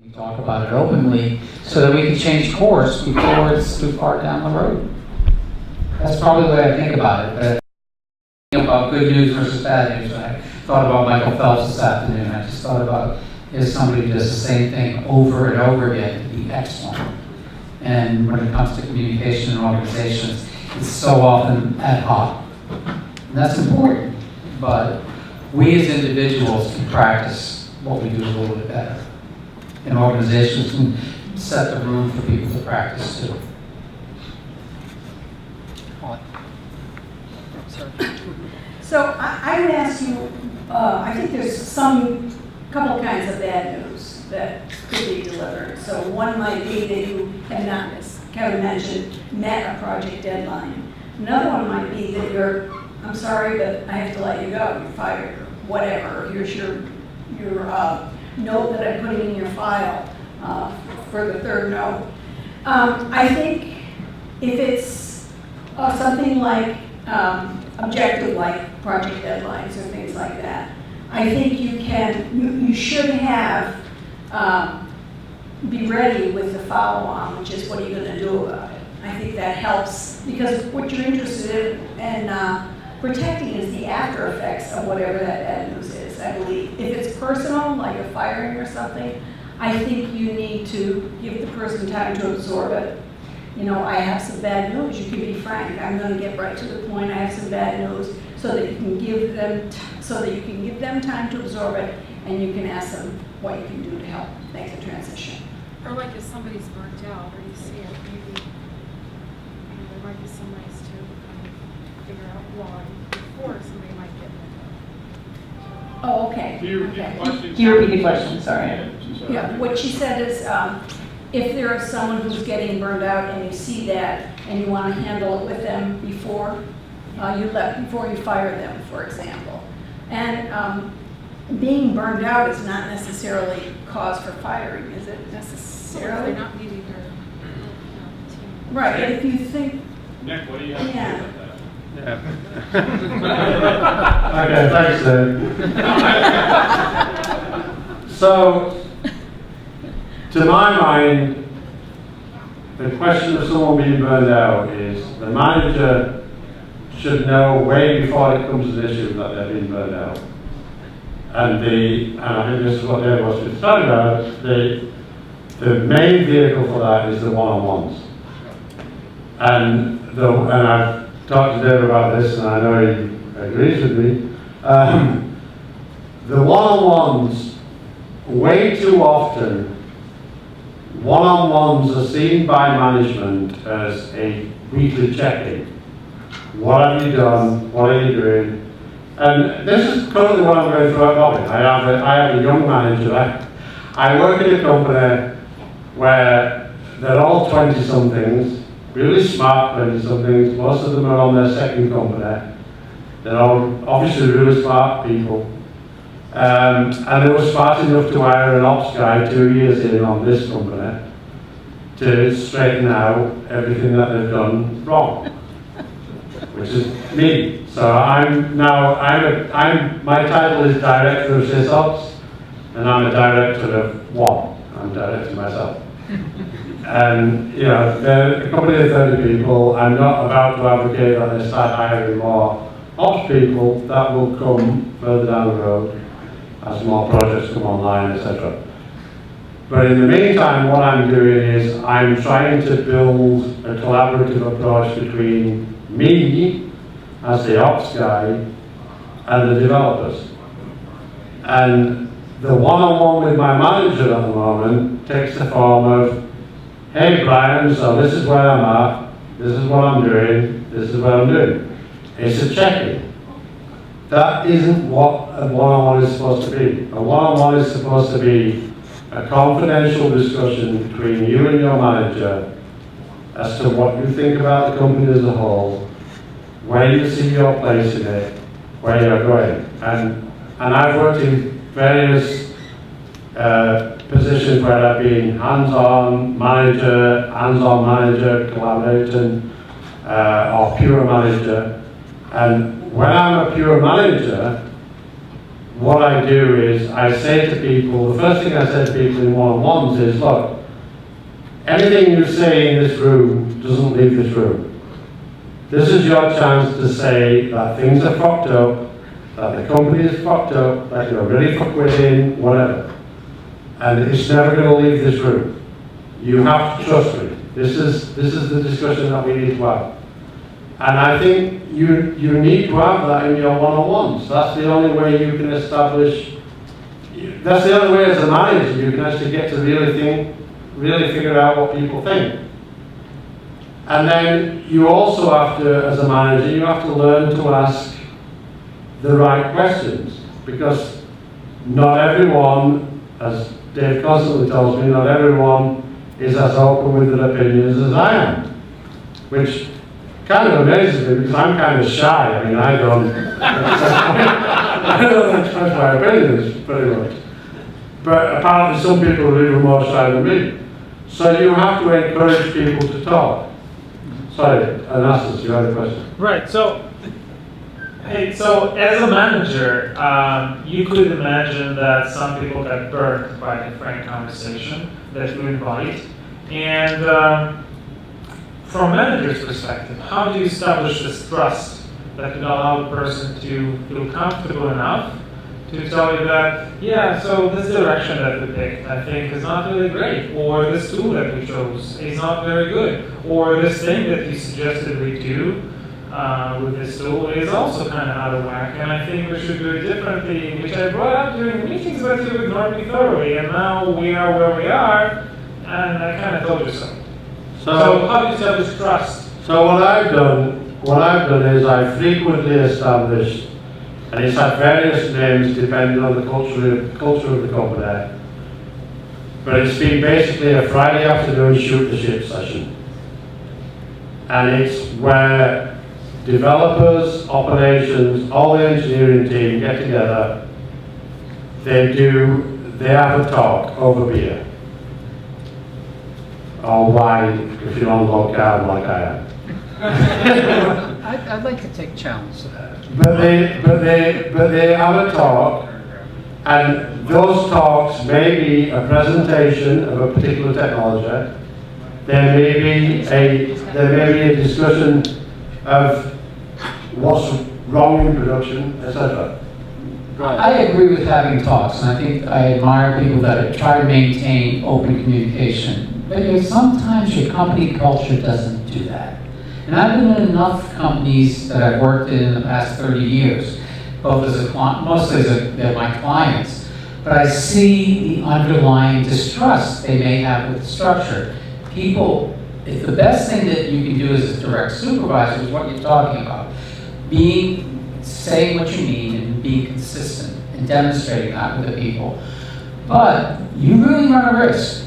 We talk about it openly so that we can change course before it's too far down the road. That's probably the way I think about it. But about good news versus bad news, I thought about Michael Phelps this afternoon. I just thought about, is somebody who does the same thing over and over again to be excellent. And when it comes to communication in organizations, it's so often ad hoc. And that's important, but we as individuals can practice what we do a little bit better. And organizations can set the room for people to practice too. So I would ask you, I think there's couple of kinds of bad news that could be delivered. So one might be that you have not, as Kevin mentioned, met a project deadline. Another one might be that you're, I'm sorry, but I have to let you go, you're fired, or whatever. Here's your note that I'm putting in your file for the third note. I think if it's something like objective, like project deadlines or things like that, I think you should have, be ready with the follow-on, which is what are you going to do about it. I think that helps, because what you're interested in protecting is the after effects of whatever that bad news is, I believe. If it's personal, like a firing or something, I think you need to give the person time to absorb it. You know, I have some bad news, you can be frank, I'm going to get right to the point, I have some bad news, so that you can give them time to absorb it, and you can ask them what you can do to help make the transition. Or like if somebody's burnt out, or you see it, maybe there might be some ways to kind of figure out why before somebody might get burnt out. Oh, okay. Do you repeat the question? Do you repeat the question? Sorry. Yeah, what she said is, if there is someone who's getting burned out and you see that and you want to handle it with them before you fire them, for example. And being burned out is not necessarily cause for firing, is it necessarily? They're not meeting their team. Right, but if you think, Nick, what do you have to say about that? Okay, thanks, Dave. So, to my mind, the question of someone being burned out is the manager should know way before it comes to the issue that they're being burned out. And I think this is what Dave was just talking about, the main vehicle for that is the one-on-ones. And I've talked to Dave about this, and I know he agrees with me. The one-on-ones, way too often, one-on-ones are seen by management as a weekly check-in. What have you done? What are you doing? And this is currently what I'm going through at Robin. I have a young manager. I work in a company where they're all 20-somethings, really smart 20-somethings. Most of them are on their second company. They're all obviously really smart people. And they were smart enough to hire an ops guy 2 years in on this company to straighten out everything that they've done wrong, which is me. So my title is Director of SysOps, and I'm a Director of one. I'm Director myself. And, you know, they're a company of 30 people. I'm not about to advocate that they start hiring more ops people. That will come further down the road as more projects come online, etc. But in the meantime, what I'm doing is I'm trying to build a collaborative approach between me as the ops guy and the developers. And the one-on-one with my manager at the moment takes the form of, hey Brian, so this is where I'm at, this is what I'm doing, this is what I'm doing. It's a check-in. That isn't what a one-on-one is supposed to be. A one-on-one is supposed to be a confidential discussion between you and your manager as to what you think about the company as a whole, where you see your place in it, where you're going. And I've worked in various positions where I've been hands-on manager, collaborating, or pure manager. And when I'm a pure manager, what I do is I say to people, the first thing I say to people in one-on-ones is, look, anything you say in this room doesn't leave this room. This is your chance to say that things are fucked up, that the company is fucked up, that you're really fucked within, whatever. And it's never going to leave this room. You have to trust me. This is the discussion that we need to have. And I think you need to have that in your one-on-ones. That's the only way you can establish, that's the only way as a manager you can actually get to really figure out what people think. And then you also have to, as a manager, you have to learn to ask the right questions. Because not everyone, as Dave constantly tells me, not everyone is as open with their opinions as I am. Which kind of amazes me because I'm kind of shy. I mean, I don't express my opinions very much. But apparently some people are even more shy than me. So you have to encourage people to talk. Sorry, Anastas, you had a question. Right, so, hey, so as a manager, you could imagine that some people got burned by the frank conversation that you invite. And from a manager's perspective, how do you establish this trust that can allow the person to feel comfortable enough to tell you that, yeah, so this direction that we picked, I think, is not really great, or this tool that we chose is not very good, or this thing that you suggested we do with this tool is also kind of out of whack, and I think we should do it differently, which I brought up during the meetings, but you ignored me thoroughly, and now we are where we are, and I kind of told you so. So how do you establish trust? So what I've done is I frequently established, and it's had various names depending on the culture of the company, but it's been basically a Friday afternoon shoot the shit session. And it's where developers, operations, all the engineering team get together, they have a talk over beer. Or wine, if you're on low carb like I am. I'd like to take challenge to that. But they have a talk, and those talks may be a presentation of a particular technology. There may be a discussion of what's wrong in production, etc. I agree with having talks, and I think I admire people that try to maintain open communication. But sometimes your company culture doesn't do that. And I've been in enough companies that I've worked in the past 30 years, both as a client, mostly they're my clients, but I see the underlying distrust they may have with the structure. People, if the best thing that you can do as a direct supervisor is what you're talking about, saying what you mean and being consistent and demonstrating that with the people. But you really run a risk.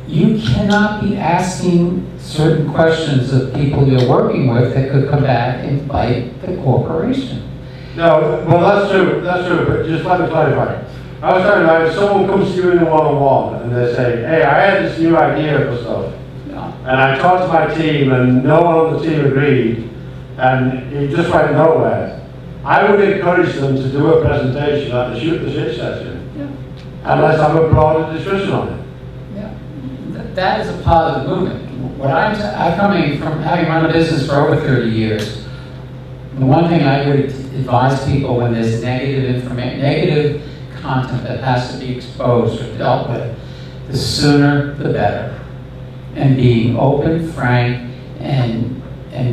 You cannot be asking certain questions of people you're working with that could come back and bite the corporation. No, well that's true, but just let me clarify. I was talking about if someone comes to you in a one-on-one and they say, hey, I had this new idea for stuff, and I talked to my team and no one on the team agreed, and it just went nowhere, I would encourage them to do a presentation at the shoot the shit session, and let's have a broader discussion on it. That is a positive movement. What I'm coming from having run a business for over 30 years, the one thing I would advise people when there's negative content that has to be exposed or dealt with, the sooner the better. And being open, frank, and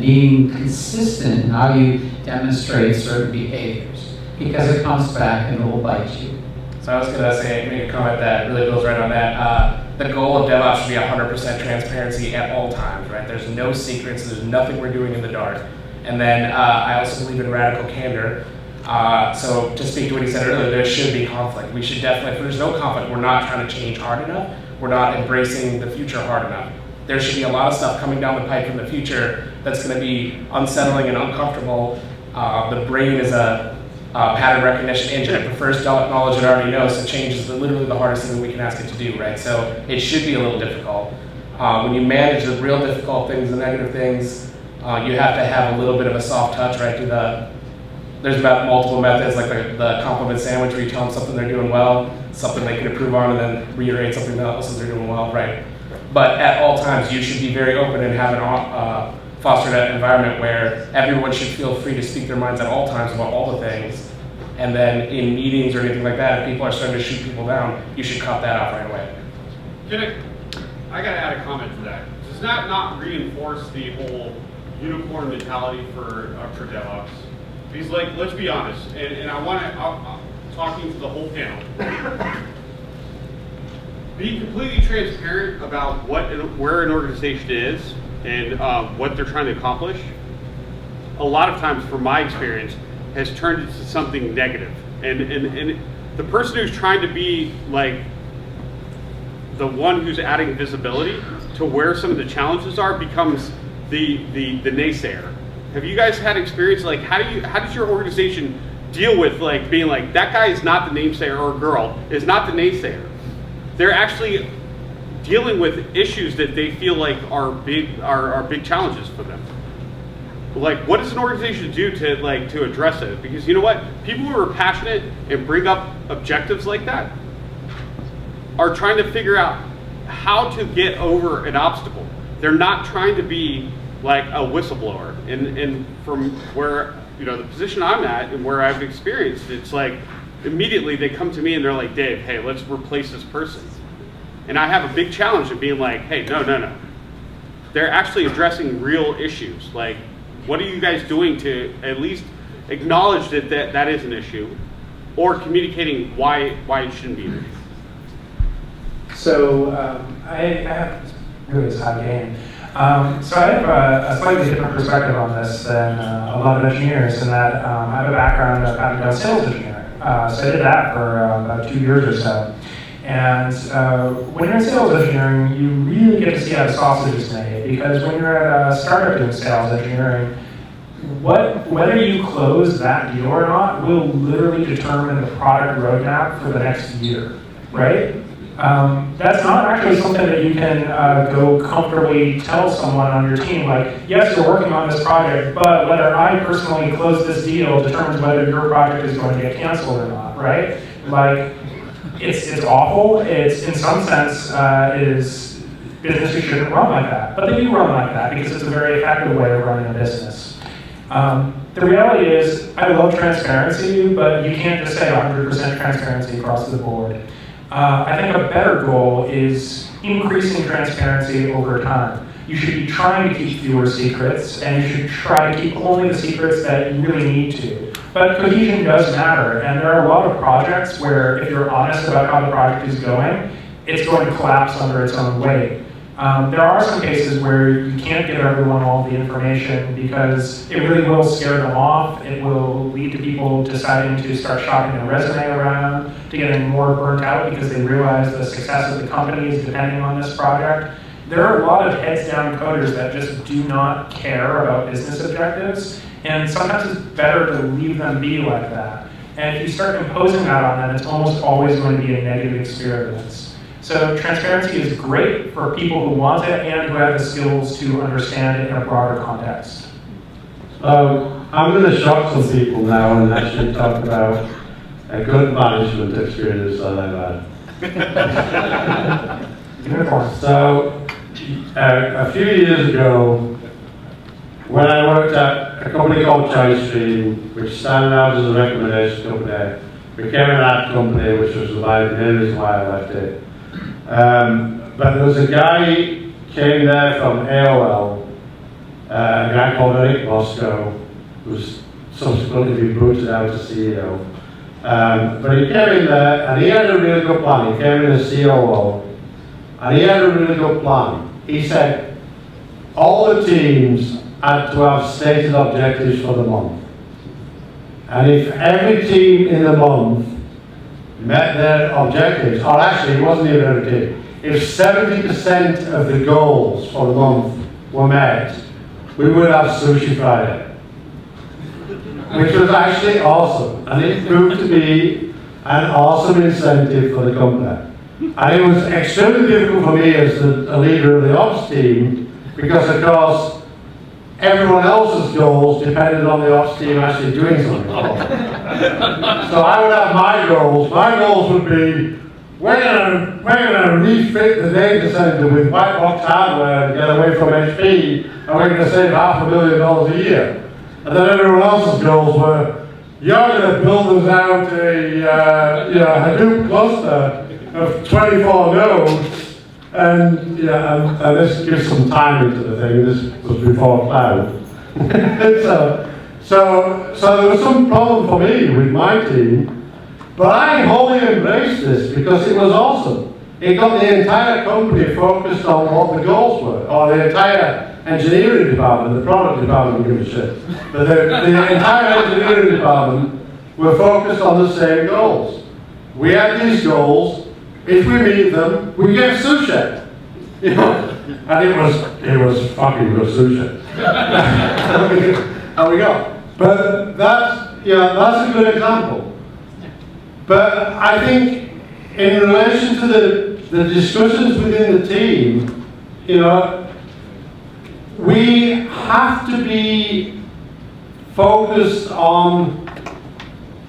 being consistent in how you demonstrate certain behaviors, because it comes back and it will bite you. So I was going to say, make a comment that really goes right on that. The goal of DevOps should be 100% transparency at all times, right? There's no secrets, there's nothing we're doing in the dark. And then I also believe in radical candor. So to speak to what he said earlier, there should be conflict. We should definitely, if there's no conflict, we're not trying to change hard enough, we're not embracing the future hard enough. There should be a lot of stuff coming down the pipe from the future that's going to be unsettling and uncomfortable. The brain is a pattern recognition engine. It prefers knowledge it already knows, so change is literally the hardest thing we can ask it to do, right? So it should be a little difficult. When you manage the real difficult things, the negative things, you have to have a little bit of a soft touch, right? Do the there's about multiple methods, like the compliment sandwich, where you tell them something they're doing well, something they can improve on, and then reiterate something else that they're doing well, right? But at all times, you should be very open and have foster that environment where everyone should feel free to speak their minds at all times about all the things. And then in meetings or anything like that, if people are starting to shoot people down, you should cut that off right away. I gotta add a comment to that. Does that not reinforce the whole unicorn mentality for DevOps? Because, like, let's be honest, and I'm talking to the whole panel. Be completely transparent about where an organization is and what they're trying to accomplish. A lot of times, from my experience, has turned into something negative. And the person who's trying to be like the one who's adding visibility to where some of the challenges are becomes the naysayer. Have you guys had experience, like, how does your organization deal with, like, being like, that guy is not the naysayer, or girl is not the naysayer? They're actually dealing with issues that they feel like are big challenges for them. Like, what does an organization do to address it? Because you know what? People who are passionate and bring up objectives like that are trying to figure out how to get over an obstacle. They're not trying to be like a whistleblower. And from where, the position I'm at and where I've experienced, it's like immediately they come to me and they're like, Dave, hey, let's replace this person. And I have a big challenge of being like, hey, no. They're actually addressing real issues. Like, what are you guys doing to at least acknowledge that is an issue, or communicating why it shouldn't be an issue? So I have really a side game. So I have a slightly different perspective on this than a lot of engineers, in that I have a background of having done sales engineering. So I did that for about 2 years or so. And when you're in sales engineering, you really get to see how the sausage is made, because when you're at a startup doing sales engineering, whether you close that deal or not will literally determine the product roadmap for the next year, right? That's not actually something that you can go comfortably tell someone on your team, like, yes, you're working on this project, but whether I personally close this deal determines whether your project is going to get canceled or not, right? Like, it's awful. It's, in some sense, businesses shouldn't run like that, but they do run like that because it's a very effective way of running a business. The reality is, I love transparency, but you can't just say 100% transparency across the board. I think a better goal is increasing transparency over time. You should be trying to keep fewer secrets, and you should try to keep only the secrets that you really need to. But cohesion does matter, and there are a lot of projects where if you're honest about how the project is going, it's going to collapse under its own weight. There are some cases where you can't give everyone all the information because it really will scare them off. It will lead to people deciding to start shopping their resume around, to getting more burnt out because they realize the success of the company is depending on this project. There are a lot of heads-down coders that just do not care about business objectives, and sometimes it's better to leave them be like that. And if you start imposing that on them, it's almost always going to be a negative experience. So transparency is great for people who want it and who have the skills to understand it in a broader context. I'm going to shock some people now and actually talk about a good management experience that I've had. So, a few years ago, when I worked at a company called ChoiceStream, which started out as a recommendation company, became an ad company, which was the main reason why I left it. But there was a guy came there from AOL, a guy called Eric Moscow, who was subsequently booted out as CEO. But he came in there and he had a really good plan. He came in as COO and he had a really good plan. He said all the teams had to have stated objectives for the month. And if every team in the month met their objectives, or actually it wasn't even every team, if 70% of the goals for the month were met, we would have Sushi Friday. Which was actually awesome, and it proved to be an awesome incentive for the company. And it was extremely difficult for me as a leader of the ops team, because of course, everyone else's goals depended on the ops team actually doing something. So I would have my goals. My goals would be, we're gonna refit the data center with white box hardware and get away from HP, and we're gonna save $500,000 a year. And then everyone else's goals were, you're gonna build us out a Hadoop cluster of 24 nodes. And this gives some time into the thing. This was before cloud. so there was some problem for me with my team, but I wholly embraced this because it was awesome. It got the entire company focused on what the goals were, or the entire engineering department. The product department didn't give a shit, but the entire engineering department were focused on the same goals. We had these goals. If we meet them, we get sushi. You know, and it was fucking good sushi. There we go. But that's a good example. But I think in relation to the discussions within the team, we have to be focused on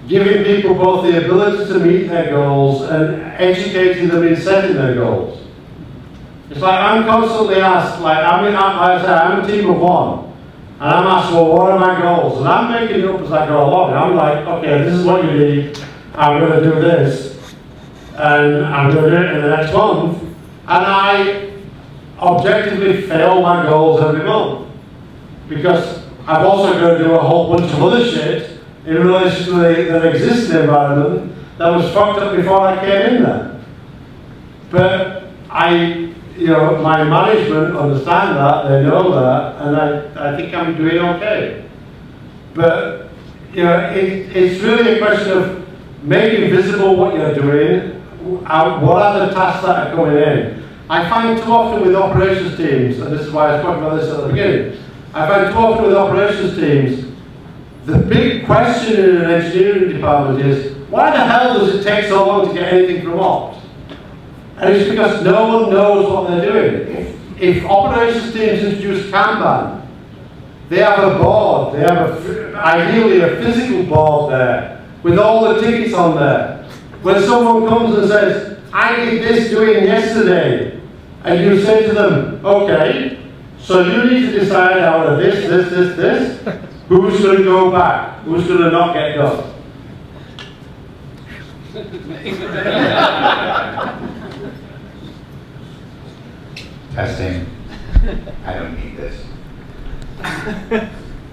giving people both the ability to meet their goals and educating them in setting their goals. It's like I'm constantly asked, I'm a team of one, and I'm asked, well, what are my goals? And I'm making it up as I go along. I'm like, okay, this is what you need. I'm going to do this, and I'm going to do it in the next month. And I objectively fail my goals every month because I've also got to do a whole bunch of other shit in relation to the existing environment that was fucked up before I came in there. But my management understand that, they know that, and I think I'm doing okay. But, it's really a question of making visible what you're doing, what are the tasks that are coming in. I find too often with operations teams, and this is why I was talking about this at the beginning, I find too often with operations teams, the big question in an engineering department is, why the hell does it take so long to get anything from ops? And it's because no one knows what they're doing. If operations teams introduce Kanban, they have a board, they have ideally a physical board there, with all the tickets on there. When someone comes and says, I did this doing yesterday, and you say to them, okay, so you need to decide out of this, who's going to go back, who's going to not get done. Testing. I don't need this.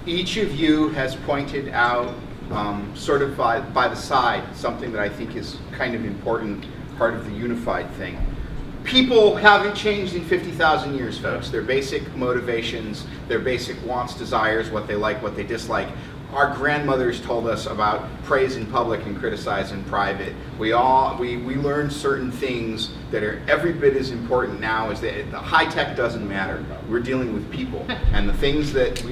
Each of you has pointed out, sort of by the side, something that I think is kind of important, part of the unified thing. People haven't changed in 50,000 years, folks. Their basic motivations, their basic wants, desires, what they like, what they dislike. Our grandmothers told us about praise in public and criticize in private. We learned certain things that are every bit as important now as the high tech doesn't matter. We're dealing with people, and the things that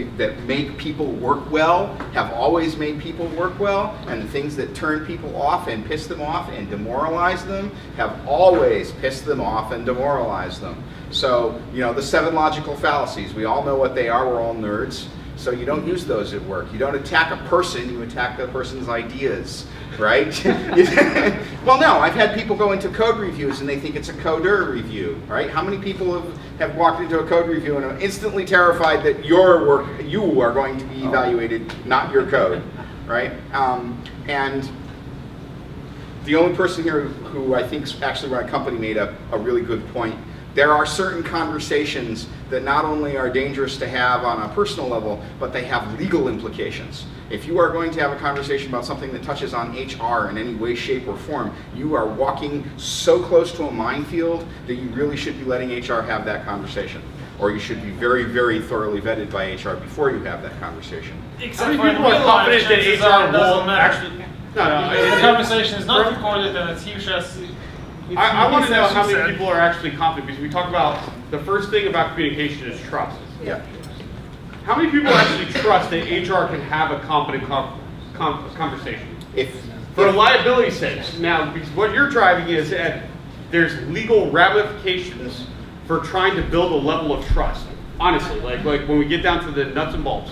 make people work well have always made people work well, and the things that turn people off and piss them off and demoralize them have always pissed them off and demoralized them. So, the 7 logical fallacies, we all know what they are, we're all nerds. So you don't use those at work. You don't attack a person, you attack the person's ideas, right? Well, no, I've had people go into code reviews and they think it's a coder review, right? How many people have walked into a code review and are instantly terrified that you are going to be evaluated, not your code, right? And the only person here who I think actually ran a company made a really good point. There are certain conversations that not only are dangerous to have on a personal level, but they have legal implications. If you are going to have a conversation about something that touches on HR in any way, shape, or form, you are walking so close to a minefield that you really should be letting HR have that conversation. Or you should be very, very thoroughly vetted by HR before you have that conversation. Except for people are confident that HR doesn't actually. No, the conversation is not recorded and it's usually. I want to know how many people are actually confident, because we talk about the first thing about communication is trust. Yeah. How many people actually trust that HR can have a competent conversation? For liability sakes. Now, because what you're driving is that there's legal ramifications for trying to build a level of trust. honestly, like when we get down to the nuts and bolts,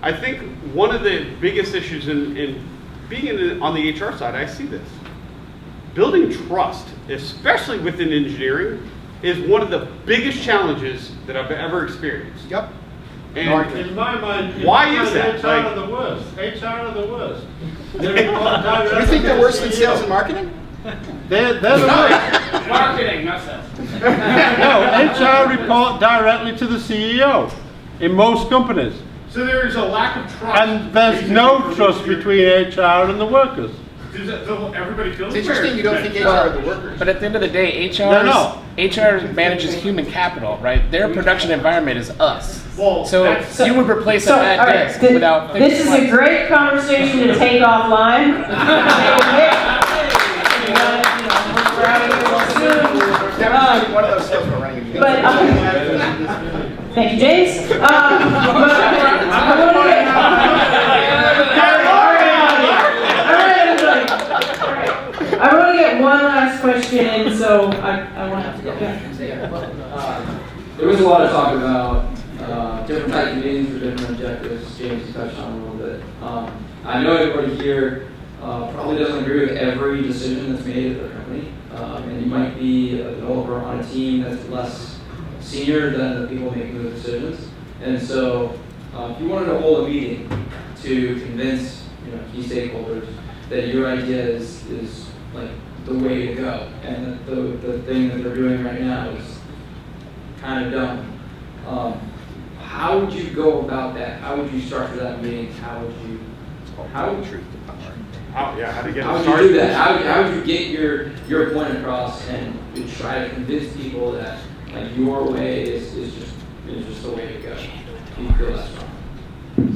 I think one of the biggest issues in being on the HR side, I see this. Building trust, especially within engineering, is one of the biggest challenges that I've ever experienced. Yep. And in my mind, why is that? HR are the worst. HR are the worst. You think they're worse than sales and marketing? They're the worst. Marketing, not sales. No, HR report directly to the CEO in most companies. So there is a lack of trust. And there's no trust between HR and the workers. Everybody feels It's interesting you don't think HR are the workers. But at the end of the day, No. HR manages human capital, right? Their production environment is us. Well, So you would replace a bad all right, desk without. This is a great conversation to take offline. Definitely one of those skills we're running into. But, thank you, James. I want to get one last question in, so I want to go. There was a lot of talk about different types of meetings for different objectives. James touched on a little bit. I know everybody here probably doesn't agree with every decision that's made at the company, and you might be a developer on a team that's less senior than the people making those decisions. And so, if you wanted to hold a meeting to convince key stakeholders that your idea is like the way to go, and that the thing that they're doing right now is kind of dumb. How would you go about that? How would you structure that meeting? How would you How to get how it would started? you do that? How would you get your point across and to try to convince people that like your way is just the way to go? Do you feel that's wrong?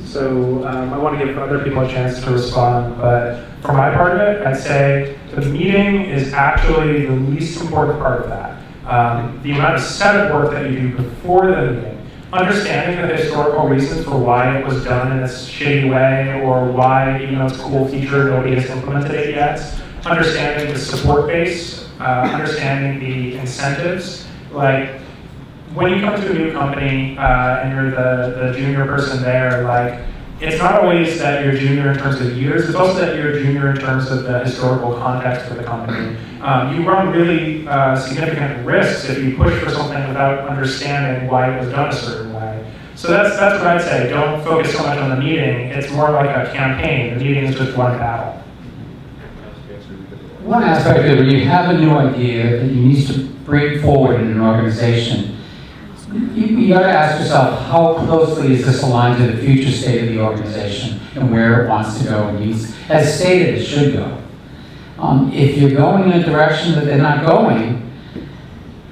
So I want to give other people a chance to respond, but for my part of it, I'd say the meeting is actually the least important part of that. The amount of setup work that you do before the meeting, understanding the historical reasons for why it was done in this shitty way, or why, even though it's a cool feature, nobody has implemented it yet. Understanding the support base, understanding the incentives. Like, when you come to a new company and you're the junior person there, like, it's not always that you're junior in terms of years, it's also that you're junior in terms of the historical context of the company. You run really significant risks if you push for something without understanding why it was done a certain way. So that's what I'd say. Don't focus so much on the meeting. It's more like a campaign. The meeting is just one battle. One aspect of it, when you have a new idea that you need to bring forward in an organization, you got to ask yourself, how closely is this aligned to the future state of the organization and where it wants to go and needs, as stated, it should go. If you're going in a direction that they're not going,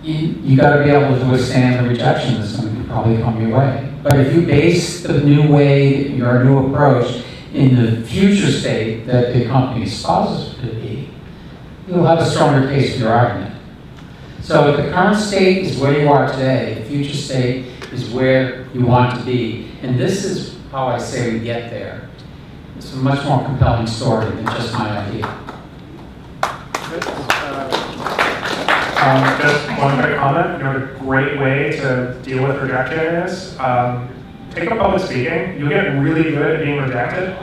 you got to be able to withstand the rejection that's going to probably come your way. But if you base the new way, your new approach, in the future state that the company espouses to be, you'll have a stronger case for your argument. So the current state is where you are today. The future state is where you want to be. And this is how I say we get there. It's a much more compelling story than just my idea. Just one quick comment. A great way to deal with rejection is take up public speaking. You'll get really good at being rejected.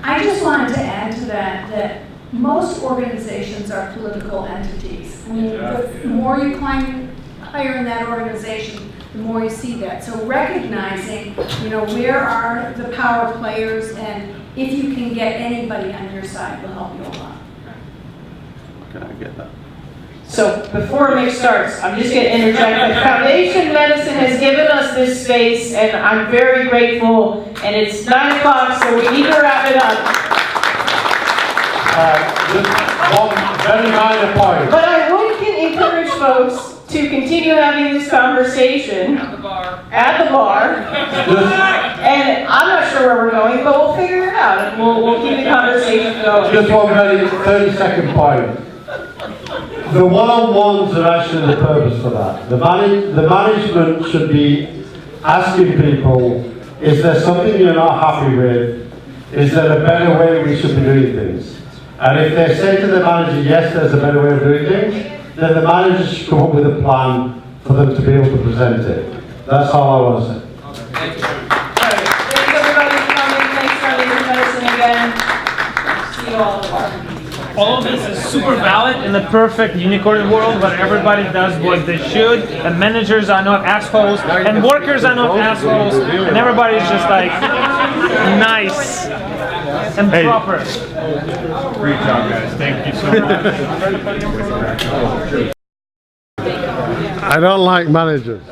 I just wanted to add to that most organizations are political entities. I mean, the more you climb higher in that organization, the more you see that. So recognizing, where are the power players, and if you can get anybody on your side will help you a lot. Can I get that? So before Mick starts, I'm just going to interject. The Foundation Medicine has given us this space, and I'm very grateful. And it's 9 o'clock, so we need to wrap it up. Just one very minor point. But I would encourage folks to continue having this conversation at the bar. And I'm not sure where we're going, but we'll figure it out, and we'll keep the conversation going. Just one very 30-second point. The one-on-ones are actually the purpose for that. The management should be asking people, is there something you're not happy with? Is there a better way we should be doing things? And if they say to the manager, yes, there's a better way of doing things, then the managers should come up with a plan for them to be able to present it. That's all I want to say. Thanks everybody for coming. Thanks Charlie for noticing again. See you all tomorrow. All of this is super valid in the perfect unicorn world where everybody does what they should, and managers are not assholes, and workers are not assholes, and everybody's just like nice and proper. Great job, guys. Thank you so much. I don't like managers.